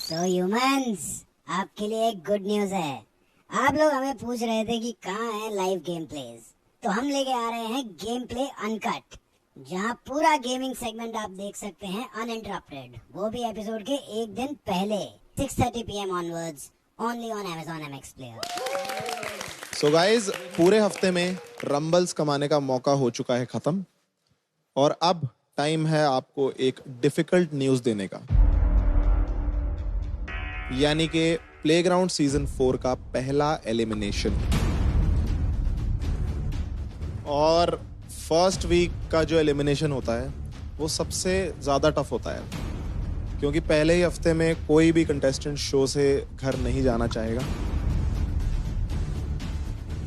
So humans, आपके लिए एक गुड न्यूज है। आप लोग हमें पूछ रहे थे कि कहाँ है लाइव गेम प्लेज, तो हम लेके आ रहे हैं गेम प्ले अनकट, जहाँ पूरा गेमिंग सेगमेंट आप देख सकते हैं अनइंटरप्टेड, वो भी एपिसोड के एक दिन पहले 6:30 PM onwards, only on Amazon MX Player। So guys, पूरे हफ्ते में रंबल्स कमाने का मौका हो चुका है खत्म, और अब टाइम है आपको एक डिफिकल्ट न्यूज देने का, यानी कि प्लेग्राउंड सीजन 4 का पहला एलिमिनेशन। और फर्स्ट वीक का जो एलिमिनेशन होता है वो सबसे ज़्यादा टफ होता है, क्योंकि पहले ही हफ्ते में कोई भी कंटेस्टेंट शो से घर नहीं जाना चाहेगा।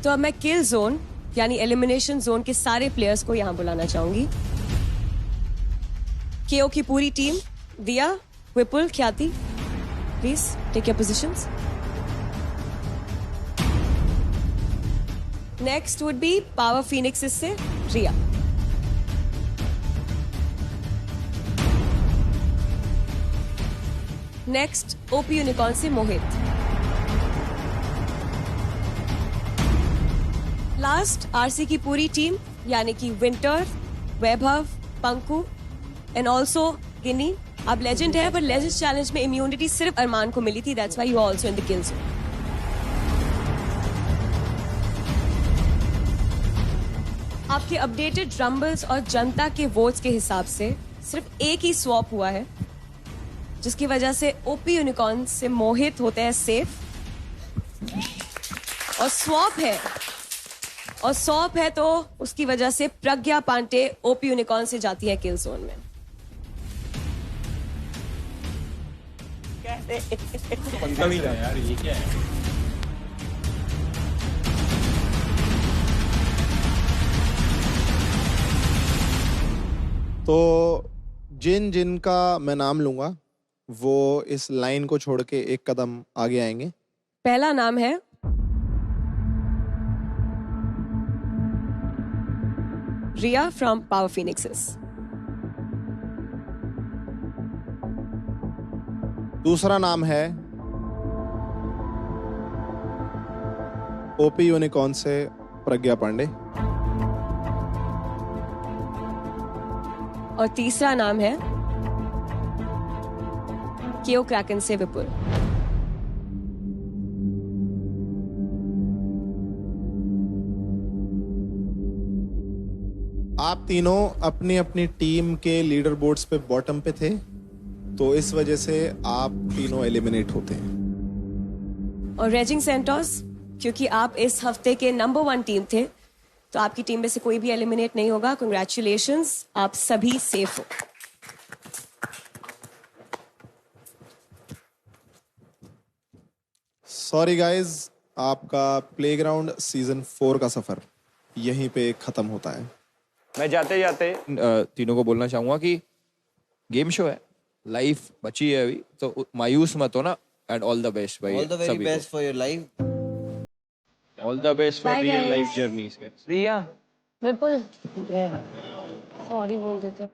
तो अब मैं किल जोन यानी एलिमिनेशन जोन के सारे प्लेयर्स को यहाँ बुलाना चाहूंगी। केओ की पूरी team, Diya, Vipul, Khyati, please take your positions. Next would be Power Phoenix से रिया। नेक्स्ट ओपी यूनिकॉर्न से मोहित। लास्ट आरसी की पूरी टीम यानी कि Winter, Vaibhav, Panku and also Ginni. अब लेजेंड है, पर लेजेंड चैलेंज में इम्यूनिटी सिर्फ अरमान को मिली थी, that's why you are also in the kill zone. आपके अपडेटेड रंबल्स और जनता के वोट्स के हिसाब से सिर्फ एक ही स्वैप हुआ है, जिसकी वजह से ओपी यूनिकॉर्न से मोहित होते हैं सेफ। और स्वैप है तो उसकी वजह से प्रज्ञा पांडे ओपी यूनिकॉर्न से जाती है किल जोन में। यार ये क्या है? तो जिन जिन का मैं नाम लूंगा वो इस लाइन को छोड़ के एक कदम आगे आएंगे। पहला नाम है रिया फ्रॉम पावर फीनिक्सेस। दूसरा नाम है ओपी यूनिकॉर्न से प्रज्ञा पांडे। और तीसरा नाम है केओ क्रैकन से विपुल। आप तीनों अपनी अपनी टीम के लीडर बोर्ड्स पे बॉटम पे थे, तो इस वजह से आप तीनों एलिमिनेट होते हैं। और रेजिंग सेंटोस क्योंकि आप इस हफ्ते के नंबर 1 टीम थे, तो आपकी टीम में से कोई भी एलिमिनेट नहीं होगा। कंग्रेचुलेशंस, आप सभी सेफ हो। सॉरी गाइज, आपका प्लेग्राउंड सीजन 4 का सफर यहीं पे खत्म होता है। मैं जाते जाते तीनों को बोलना चाहूंगा कि गेम शो है, लाइफ बची है अभी, तो मायूस मत हो ना। एंड ऑल द बेस्ट भाई, all the very best for your life, all the best for real life journey. Riya Vipul sorry बोल देते।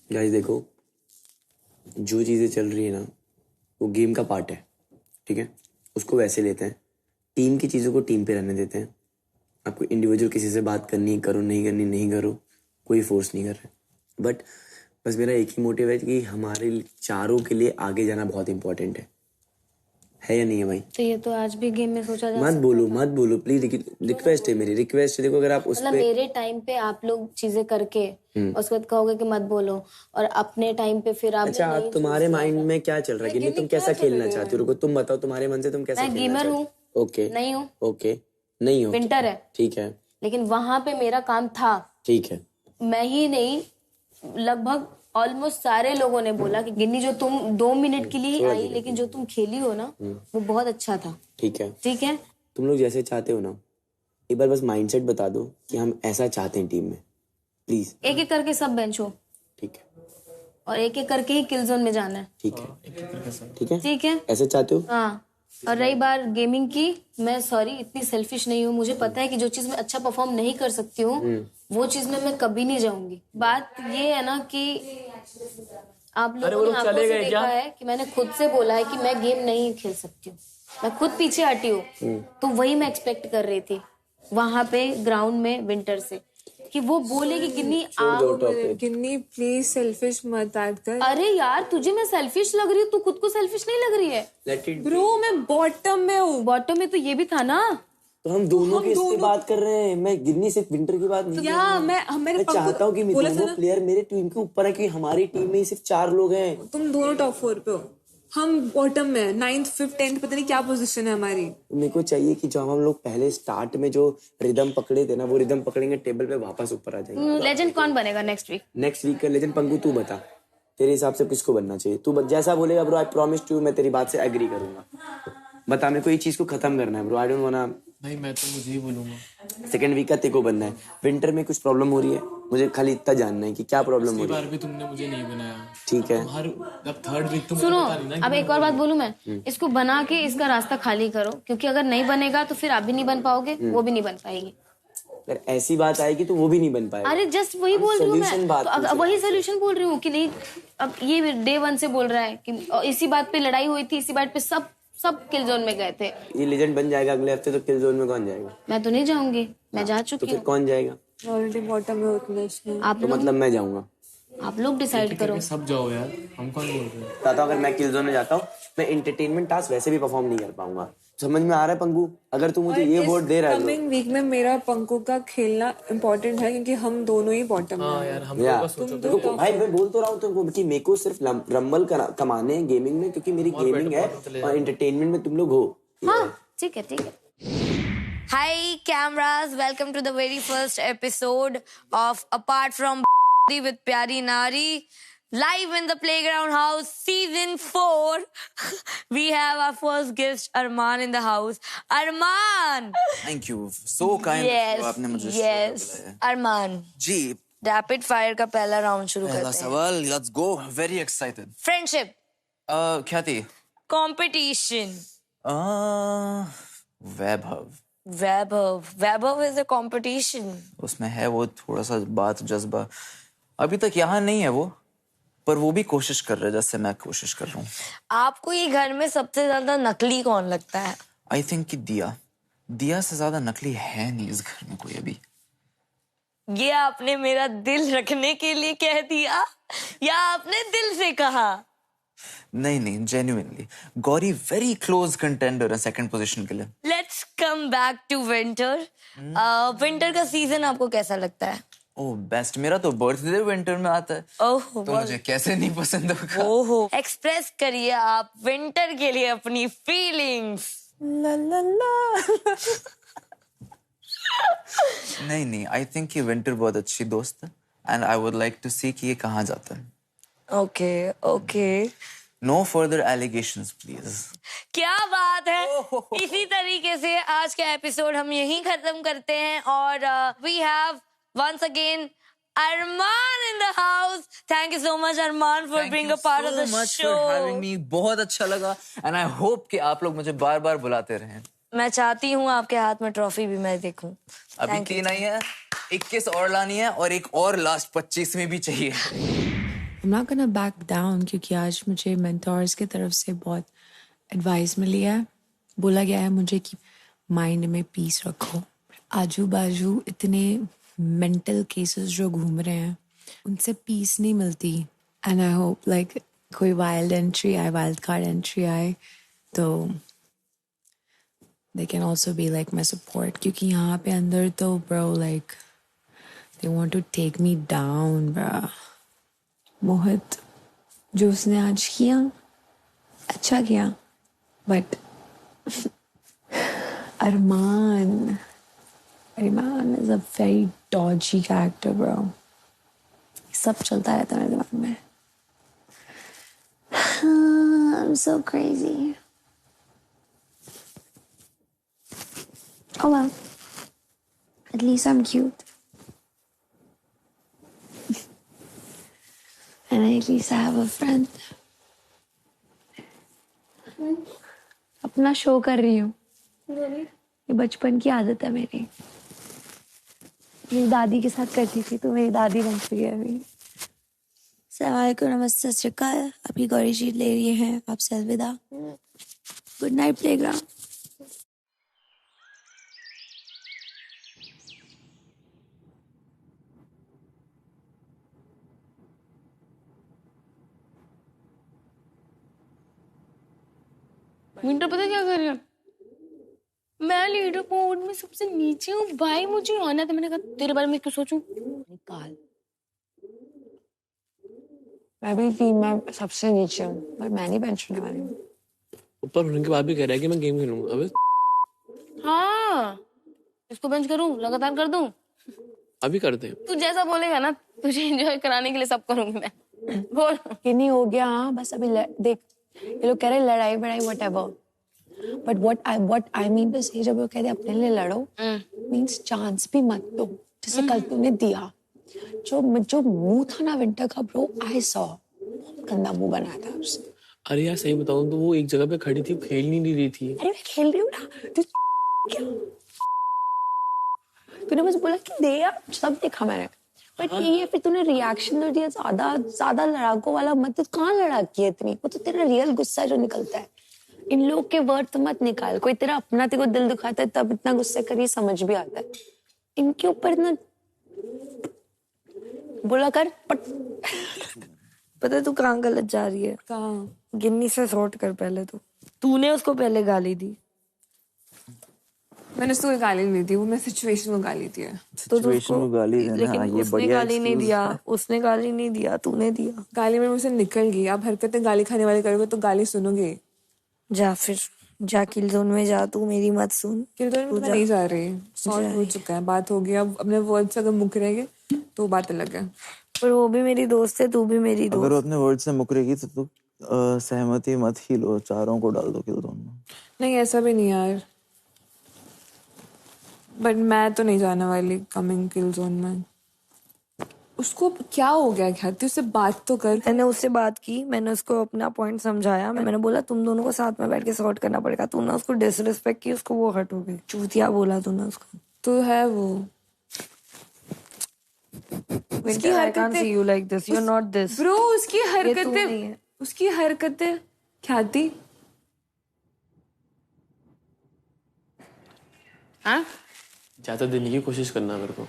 गाइस देखो, जो चीजें चल रही है ना वो गेम का पार्ट है, ठीक है? उसको वैसे लेते हैं, टीम की चीजों को टीम पे रहने देते हैं। आपको इंडिविजुअल किसी से बात करनी करो, नहीं करनी नहीं करो, कोई फोर्स नहीं कर रहा। बट बस मेरा एक ही मोटिव है कि हमारे चारों के लिए आगे जाना बहुत इंपॉर्टेंट है या नहीं है भाई? तो ये तो आज भी गेम में सोचा जा मत बोलो प्लीज, रिक्वेस्ट है मेरी, रिक्वेस्ट है। देखो अगर आप उस मतलब मेरे टाइम पे आप लोग चीजें करके उसके बाद कहोगे कि मत बोलो, और अपने टाइम पे फिर आप अच्छा, तुम्हारे माइंड में क्या चल रहा है कि तुम कैसा खेलना चाहते हो? रुको, तुम बताओ तुम्हारे मन से तुम कैसा खेलना गेमर चाहते हूँ, हो? ओके नहीं हूँ, ओके नहीं हो, विंटर है, ठीक है, लेकिन वहां पे मेरा काम था, ठीक है। मैं ही नहीं, लगभग ऑलमोस्ट सारे लोगों ने बोला कि गिन्नी जो तुम 2 मिनट के लिए आई, लेकिन जो तुम खेली हो ना वो बहुत अच्छा था। ठीक है, ठीक है, तुम लोग जैसे चाहते हो ना, एक बार बस माइंडसेट बता दो कि हम ऐसा चाहते हैं टीम में, प्लीज। एक एक करके सब बेंच हो, ठीक है, और एक एक करके ही किल जोन में जाना है, ठीक है, ठीक है, ठीक है, ऐसे चाहते हो? हाँ। और रही बात गेमिंग की, मैं सॉरी इतनी सेल्फिश नहीं हूँ, मुझे पता है कि जो चीज मैं अच्छा परफॉर्म नहीं कर सकती हूँ वो चीज में मैं कभी नहीं जाऊंगी। बात ये है ना कि आप लोगों ने आंखों से देखा है कि मैंने खुद से बोला है कि मैं गेम नहीं खेल सकती हूँ, मैं खुद पीछे हटी हूँ। तो वही मैं एक्सपेक्ट कर रही थी वहां पे ग्राउंड में विंटर से, कि वो बोले कि गिन्नी प्लीज सेल्फिश मत ऐड कर। अरे यार तुझे मैं सेल्फिश लग रही हूँ, तू खुद को सेल्फिश नहीं लग रही है? ब्रो मैं बॉटम में हूँ। बॉटम में तो ये भी था ना, तो हम दोनों की इसकी बात कर रहे हैं। मैं गिन्नी सिर्फ विंटर की बात नहीं कर रहा हूँ। मैं चाहता हूँ कि दोनों प्लेयर मेरे टीम के ऊपर है, कि हमारी टीम में सिर्फ 4 लोग हैं। तुम दोनों टॉप 4 पे हो, हम बॉटम में, 9th 5th 10th पता नहीं क्या पोजीशन है हमारी। मेरे को चाहिए कि जो हम लोग पहले स्टार्ट में जो रिदम पकड़े थे ना, वो रिदम पकड़ेंगे, टेबल पे वापस ऊपर आ जाएंगे। लेजेंड कौन बनेगा नेक्स्ट वीक का लेजेंड? पंकु तू बता, तेरे हिसाब से किसको बनना चाहिए? तू जैसा बोलेगा ब्रो, आई प्रॉमिस टू, मैं तेरी बात से एग्री करूंगा। बता, मेरे को ये चीज को खत्म करना है ब्रो, आई डोंट वांना। नहीं, मैं तो मुझे ही बोलूंगा। सेकंड वीक का तेको बनना है। विंटर में कुछ प्रॉब्लम हो रही है, मुझे खाली इतना जानना है कि क्या प्रॉब्लम हो रही है। बार भी तुमने मुझे नहीं बनाया, ठीक है? हर थर्ड वीक तुम सुनो, अब एक और बात बोलूं मैं, इसको बना के इसका रास्ता खाली करो, क्योंकि अगर नहीं बनेगा तो फिर आप भी नहीं बन पाओगे, वो भी नहीं बन पाएगी। अगर ऐसी बात आएगी तो वो भी नहीं बन पाएगा। अरे जस्ट वही बोल रही हूँ मैं, तो वही सोल्यूशन बोल रही हूँ कि नहीं। अब ये डे 1 से बोल रहा है कि इसी बात पे लड़ाई हुई थी, इसी बात पे सब किल जोन में गए थे। ये लेजेंड बन जाएगा अगले हफ्ते, तो किल जोन में कौन जाएगा? मैं तो नहीं जाऊंगी, मैं जा चुकी हूँ। तो फिर कौन जाएगा? ऑलरेडी बॉटम में उतने आप तो मतलब मैं जाऊंगा। आप लोग डिसाइड करो। सब जाओ यार, हम कौन बोल रहे हैं? बताता हूँ, अगर मैं किल जोन में जाता हूँ, मैं एंटरटेनमेंट टास्क वैसे भी परफॉर्म नहीं कर पाऊंगा। समझ में आ रहा है पंकु? अगर तू मुझे ये वोट दे रहा है, कमिंग वीक में मेरा पंकु का खेलना इम्पोर्टेंट है, क्योंकि हम दोनों ही बॉटम में हैं। यार हम भाई मैं बोल तो रहा हूँ तुमको कि मेरे को सिर्फ रंबल कमाने हैं गेमिंग में, क्योंकि मेरी गेमिंग है और एंटरटेनमेंट में तुम लोग हो। हाँ ठीक है, ठीक है। Hi cameras, welcome to the very first episode of Apart from with Pyari Nari, live in the Playground House season 4. We have our first guest Arman in the house. Arman! Thank you, so kind. Yes, आपने मुझे yes. Arman. जी. Rapid fire का पहला round शुरू करते हैं। पहला सवाल, let's go. Very excited. Friendship. क्या थी? Competition. Vaibhav. Vaibhav is a competition. उसमें है वो थोड़ा सा बात जज्बा, अभी तक यहाँ नहीं है वो, पर वो भी कोशिश कर रहा है जैसे मैं कोशिश कर रहा हूँ। आपको ये घर में सबसे ज्यादा नकली कौन लगता है? आई थिंक कि दिया से ज्यादा नकली है नहीं इस घर में कोई अभी। ये आपने मेरा दिल रखने के लिए कह दिया या आपने दिल से कहा? नहीं genuinely Gauri very close contender है सेकंड पोजीशन के लिए। Let's come back to winter. Winter का सीजन आपको कैसा लगता है? ओह बेस्ट, मेरा तो बर्थडे विंटर में आता है। ओह तो मुझे कैसे नहीं पसंद होगा। ओहो, एक्सप्रेस करिए आप विंटर के लिए अपनी फीलिंग्स। ला ला ला। नहीं आई थिंक कि विंटर बहुत अच्छी दोस्त है and I would like to see कि ये कहाँ जाता है। Okay no further allegations please. क्या बात है। इसी तरीके से आज का एपिसोड हम यहीं खत्म करते हैं और we have once again Arman in the house. Thank you so much Arman for being a part of the show. Thank you so much for having me. बहुत अच्छा लगा and I hope कि आप लोग मुझे बार-बार बुलाते रहें। मैं चाहती हूँ आपके हाथ में ट्रॉफी भी मैं देखूं। अभी 3 आई है, 21 और लानी है और एक और लास्ट 25 में भी चाहिए। I'm not gonna back down क्योंकि आज मुझे mentors की तरफ से बहुत advice मिली है। बोला गया है मुझे कि mind में peace रखो। आजू बाजू इतने मेंटल केसेस जो घूम रहे हैं उनसे पीस नहीं मिलती एंड आई होप लाइक कोई वाइल्ड कार्ड एंट्री आए तो they can also be like my support क्योंकि यहाँ पे अंदर तो bro like they want to take me down bro. Mohit जो उसने आज किया अच्छा किया but Armaan is a very dodgy character, bro. सब चलता रहता है मेरे दिमाग में। I'm so crazy. Oh well. At least I'm cute. And at least I have a friend. अपना शो कर रही हूँ। ये बचपन की आदत है मेरी। मेरी दादी के साथ करती थी तो मेरी दादी बन चुकी है अभी। अस्सलामुअलैकुम, नमस्ते, सत श्री अकाल। अभी गौरी जी ले रही हैं आपसे अलविदा। Good night playground. विंटर पता क्या कर रही है? मैं लीडर बोर्ड में सबसे नीचे हूँ भाई, मुझे आना था। मैंने कहा तेरे बारे में क्यों सोचूं? निकाल। मैं भी टीम में सबसे नीचे हूँ पर मैं नहीं बेंच होने वाली हूँ। ऊपर होने के बाद भी कह रहा है कि मैं गेम खेलूंगा। अबे हाँ, इसको बेंच करूँ, लगातार कर दूँ? अभी करते हैं। तू जैसा बोलेगा ना, तुझे एंजॉय कराने के लिए सब करूंगी मैं। बोल। कि नहीं हो गया। हाँ बस अभी देख ये लोग कह रहे लड़ाई बड़ाई whatever. But what I mean to say, जब वो कहते अपने लिए लड़ो, means चांस भी मत दो। जैसे कल तूने दिया, जो मुंह था ना विंटर का ब्रो, I saw, गंदा मुंह बनाया था उसने। अरे यार सही बताऊं तो वो एक जगह पे खड़ी थी, खेल नहीं रही थी। अरे मैं खेल रही हूँ ना, तू क्या? तूने बस बोला कि दे यार, सब देखा मैंने। बट ये फिर तूने रिएक्शन दे दिया ज्यादा लड़ाकों वाला मत। कहाँ लड़ाकी है इतनी? वो तो तेरा रियल गुस्सा जो निकलता है। इन लोग के वर्ड मत निकाल। कोई तेरा अपना तेरे को दिल दुखाता है तब इतना गुस्से करिए, समझ भी आता है। इनके ऊपर इतना बोला कर पता है तू कहाँ गलत जा रही है? कहाँ? गिन्नी से सॉर्ट कर पहले तो। तूने उसको पहले गाली दी। मैंने उसको गाली नहीं दी, वो मैं सिचुएशन को गाली दी है। सिचुएशन को गाली देना, लेकिन ये उसने बढ़िया गाली नहीं दिया, उसने गाली नहीं दिया, तूने दिया। गाली में मुझसे निकल गई। आप हरकतें गाली खाने वाली करोगे तो गाली सुनोगे। जा फिर जा, किल जोन में जा, तू मेरी मत सुन। किल जोन में नहीं जा रही, सॉर्ट हो चुका है, बात हो गई। अब अपने वर्ड से अगर मुक रहेंगे तो बात अलग है। पर वो भी मेरी दोस्त है, तू भी मेरी दोस्त। अगर वो अपने वर्ड से मुकरेगी तो तू सहमति मत ही लो, चारों को डाल दो किल जोन में। नहीं ऐसा भी नहीं यार, बट मैं तो नहीं जाने वाली कमिंग किल जोन में। उसको क्या हो गया? क्या उससे बात तो कर। मैंने उससे बात की, मैंने उसको अपना पॉइंट समझाया। मैंने बोला तुम दोनों को साथ में बैठ के सॉर्ट करना पड़ेगा। तूने उसको डिसरिस्पेक्ट की, उसको वो हर्ट हो गई। चूतिया बोला तूने उसको। तो है वो उसकी हरकतें you like this, you're not this. Bro उसकी हरकतें क्या थी? हाँ? ज्यादा देने की कोशिश करना मेरे को।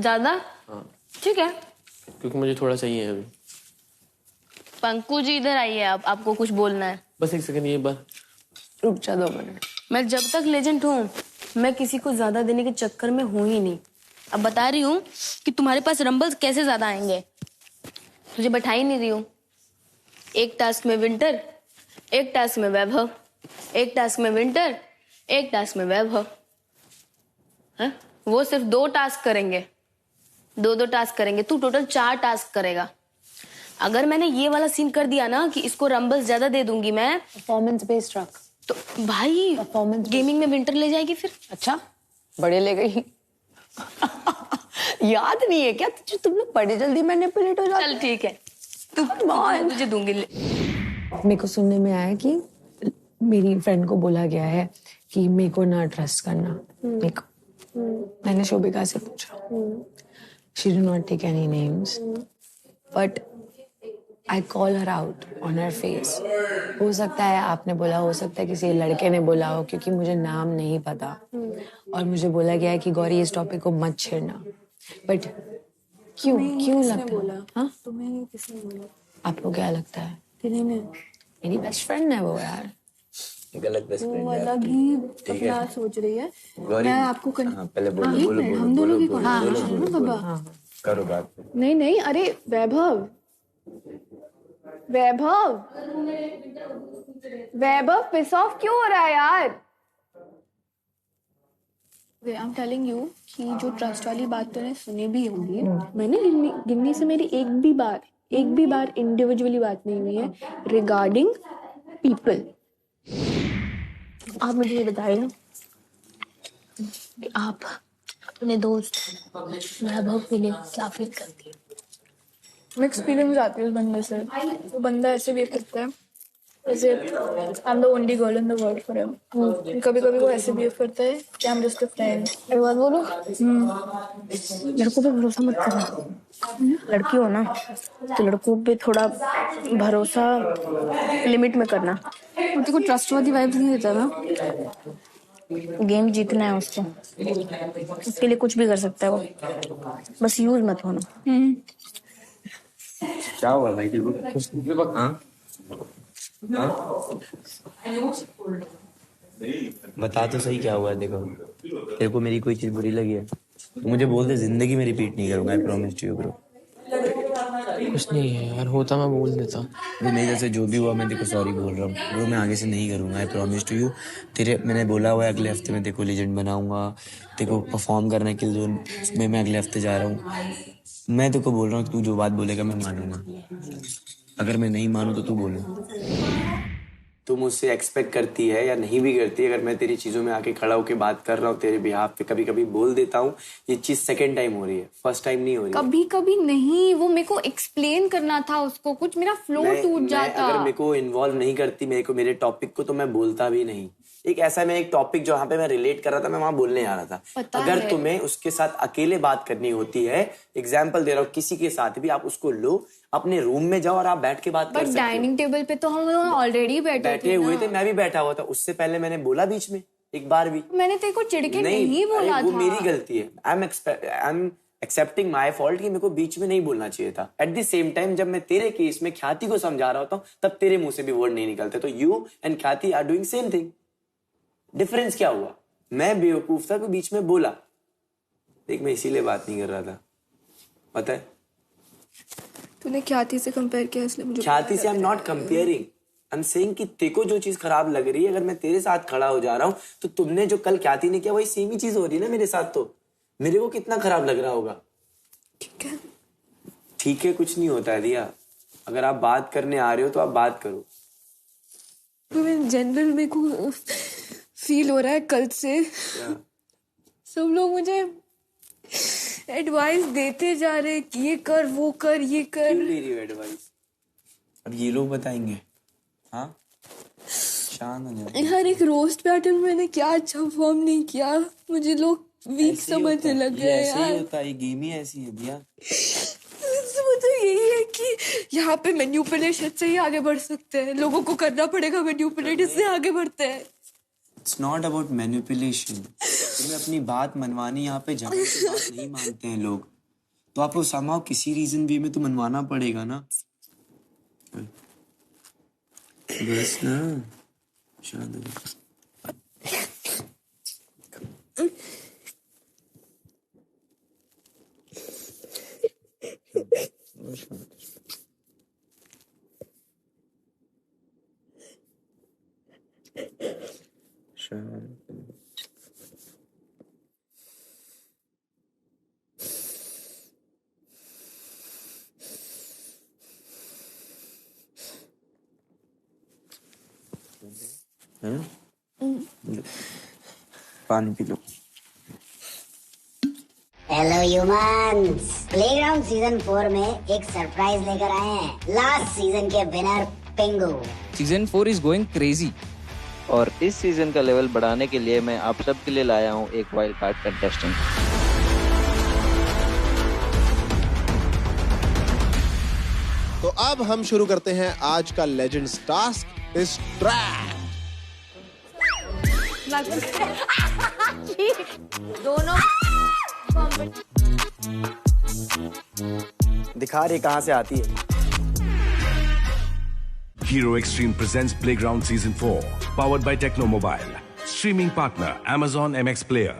ज्यादा? हाँ। ठीक है। क्योंकि मुझे थोड़ा चाहिए अभी। पंकु जी इधर आइए, आपको कुछ बोलना है। बस एक सेकंड, ये बार रुक जा 2 मिनट। मैं जब तक लेजेंड हूँ मैं किसी को ज्यादा देने के चक्कर में हूँ ही नहीं। अब बता रही हूँ कि तुम्हारे पास रंबल्स कैसे ज्यादा आएंगे, तुझे बैठा ही नहीं रही हूँ। एक टास्क में विंटर, एक टास्क में वैभव, एक टास्क में विंटर, एक टास्क में वैभव। हाँ? वो सिर्फ 2 टास्क करेंगे, 2 टास्क करेंगे। तू टोटल 4 टास्क करेगा। अगर मैंने ये वाला सीन कर दिया ना कि इसको रंबल्स ज्यादा दे दूंगी मैं, परफॉर्मेंस बेस्ड रख तो भाई परफॉर्मेंस गेमिंग में विंटर ले जाएगी फिर। अच्छा बड़े ले गई याद नहीं है क्या तुम लोग बड़े जल्दी मैनिपुलेट हो जाते। चल ठीक है, तुझे दूंगी। मेरे को सुनने में आया कि मेरी फ्रेंड को बोला गया है कि मेरे को ना ट्रस्ट करना। मेरे को मैंने शोभिका से पूछा, she do not take any names but I call her out on her face. हो सकता है आपने बोला, हो सकता है किसी लड़के ने बोला हो, क्योंकि मुझे नाम नहीं पता। और मुझे बोला गया है कि गौरी इस टॉपिक को मत छेड़ना। बट क्यों लगता है? हाँ तुम्हें किसने बोला? आपको क्या लगता है? मेरी बेस्ट फ्रेंड है वो यार। गलत बेस्ट फ्रेंड वो है। अलग ही ठीक है। अपना सोच रही है। गौरी, मैं आपको पहले बोलो हम दोनों की कॉन्वर्सेशन है बाबा। करो बात। नहीं अरे वैभव पिस ऑफ क्यों हो रहा है यार? आई एम टेलिंग यू कि जो ट्रस्ट वाली बात तूने सुनी भी होगी, मैंने गिन्नी से मेरी एक भी बार इंडिविजुअली बात नहीं हुई है रिगार्डिंग पीपल। आप मुझे ये बताइए कि आप अपने दोस्त वैभव के लिए क्या फील करती है? मिक्स फीलिंग्स आती है उस बंदे से। वो बंदा ऐसे बिहेव करता है जैसे I am the only girl in the world for him. कभी कभी वो ऐसे बिहेव करता है कि I am just a friend. एक बात बोलो, लड़कों पे भरोसा मत करना। लड़की हो ना तो लड़कों पे थोड़ा भरोसा लिमिट में करना। तेरे को ट्रस्टवर्दी वाइब्स नहीं देता ना। गेम जीतना है उसको, उसके लिए कुछ भी कर सकता है वो, बस यूज मत होना। क्या हुआ भाई? हाँ? बता तो सही क्या हुआ। देखो तेरे को मेरी कोई चीज बुरी लगी है तो मुझे बोल दे, जिंदगी में रिपीट नहीं करूंगा। I promise to you bro. कुछ नहीं है यार, होता मैं बोल देता। वो मेरे जैसे जो भी हुआ मैं देखो सॉरी बोल रहा हूँ ब्रो। मैं आगे से नहीं करूंगा। I promise to you. तेरे मैंने बोला हुआ है अगले हफ्ते में देखो लेजेंड बनाऊंगा, देखो परफॉर्म करने के लिए उसमें मैं अगले हफ्ते जा रहा हूँ। मैं तेको बोल रहा हूँ तू जो बात बोलेगा मैं मानूंगा। अगर मैं नहीं मानूं तो तू बोले। तू मुझसे एक्सपेक्ट करती है या नहीं भी करती है, अगर मैं तेरी चीजों में आके खड़ा होकर बात कर रहा हूँ तेरे बिहाफ पे, कभी कभी बोल देता हूँ। ये चीज सेकंड टाइम हो रही है, फर्स्ट टाइम नहीं हो रही। कभी कभी नहीं, वो मेरे को एक्सप्लेन करना था उसको कुछ, मेरा फ्लो टूट जाता। अगर मेरे को इन्वॉल्व नहीं करती मेरे टॉपिक को तो मैं बोलता भी नहीं। एक ऐसा मैं एक टॉपिक जहाँ पे मैं रिलेट कर रहा था मैं वहां बोलने आ रहा था। अगर तुम्हें उसके साथ अकेले बात करनी होती है, एग्जाम्पल दे रहा हूँ, किसी के साथ भी आप उसको लो, अपने रूम में जाओ और आप बैठ के बात कर सकते हो। डाइनिंग टेबल पे तो हम ऑलरेडी बैठे हुए थे, मैं भी बैठा हुआ था। उससे पहले मैंने बोला बीच में एक बार भी? मैंने तेरे को चिढ़के नहीं बोला वो था। मेरी गलती है। I am accepting my fault कि मेरे को बीच में नहीं बोलना चाहिए था। एट द सेम टाइम जब मैं तेरे केस में ख्याति को समझा रहा होता हूँ तब तेरे मुंह से भी वर्ड नहीं निकलते। तो you and Khyati are doing same thing. Difference क्या हुआ? मैं बेवकूफ था कि बीच में बोला। देख मैं इसीलिए बात नहीं कर रहा था, पता है? तूने ख्याति से कंपेयर किया इसलिए मुझे। ख्याति से I am not comparing. I am saying कि तेको जो चीज खराब लग रही है, अगर मैं तेरे साथ खड़ा हो जा रहा हूं तो तुमने जो कल ख्याति ने किया वही सेम ही चीज हो रही है ना मेरे साथ। तो मेरे को कितना खराब लग रहा होगा? ठीक है कुछ नहीं होता है दिया। अगर आप बात करने आ रहे हो तो आप बात करो। जनरल मेरे को फील हो रहा है कल से सब लोग मुझे एडवाइस देते जा रहे कि ये कर वो कर ये कर। क्यों दे रही हो एडवाइस? अब ये लोग बताएंगे। हाँ शांत हो जाओ। हर एक रोस्ट पैटर्न मैंने क्या अच्छा परफॉर्म नहीं किया, मुझे लोग वीक समझने लग गए यार। ऐसे ही होता है, गेम ही ऐसी है दिया। तो यही है कि यहाँ पे मैन्युपुलेशन से ही आगे बढ़ सकते हैं, लोगों को करना पड़ेगा मैन्युपुलेट, इससे आगे बढ़ते हैं। It's not about manipulation. तुम्हें अपनी बात मनवानी, यहाँ पे झगड़े की बात नहीं मानते हैं लोग, तो आपको somehow किसी रीजन वे में तो मनवाना पड़ेगा ना। बस ना शांत हो जा। पानी P low. Hello humans, playground season 4 में एक सरप्राइज लेकर आए हैं। लास्ट सीजन के winner पिंगू। Season 4 is going crazy और इस सीजन का लेवल बढ़ाने के लिए मैं आप सब के लिए लाया हूँ एक वाइल्ड कार्ड कंटेस्टेंट। तो अब हम शुरू करते हैं आज का लेजेंड्स टास्क इस ट्रैक। दोनों दिखा रही कहाँ से आती है। Hero Extreme presents Playground Season 4, powered by Techno Mobile. Streaming partner Amazon MX Player.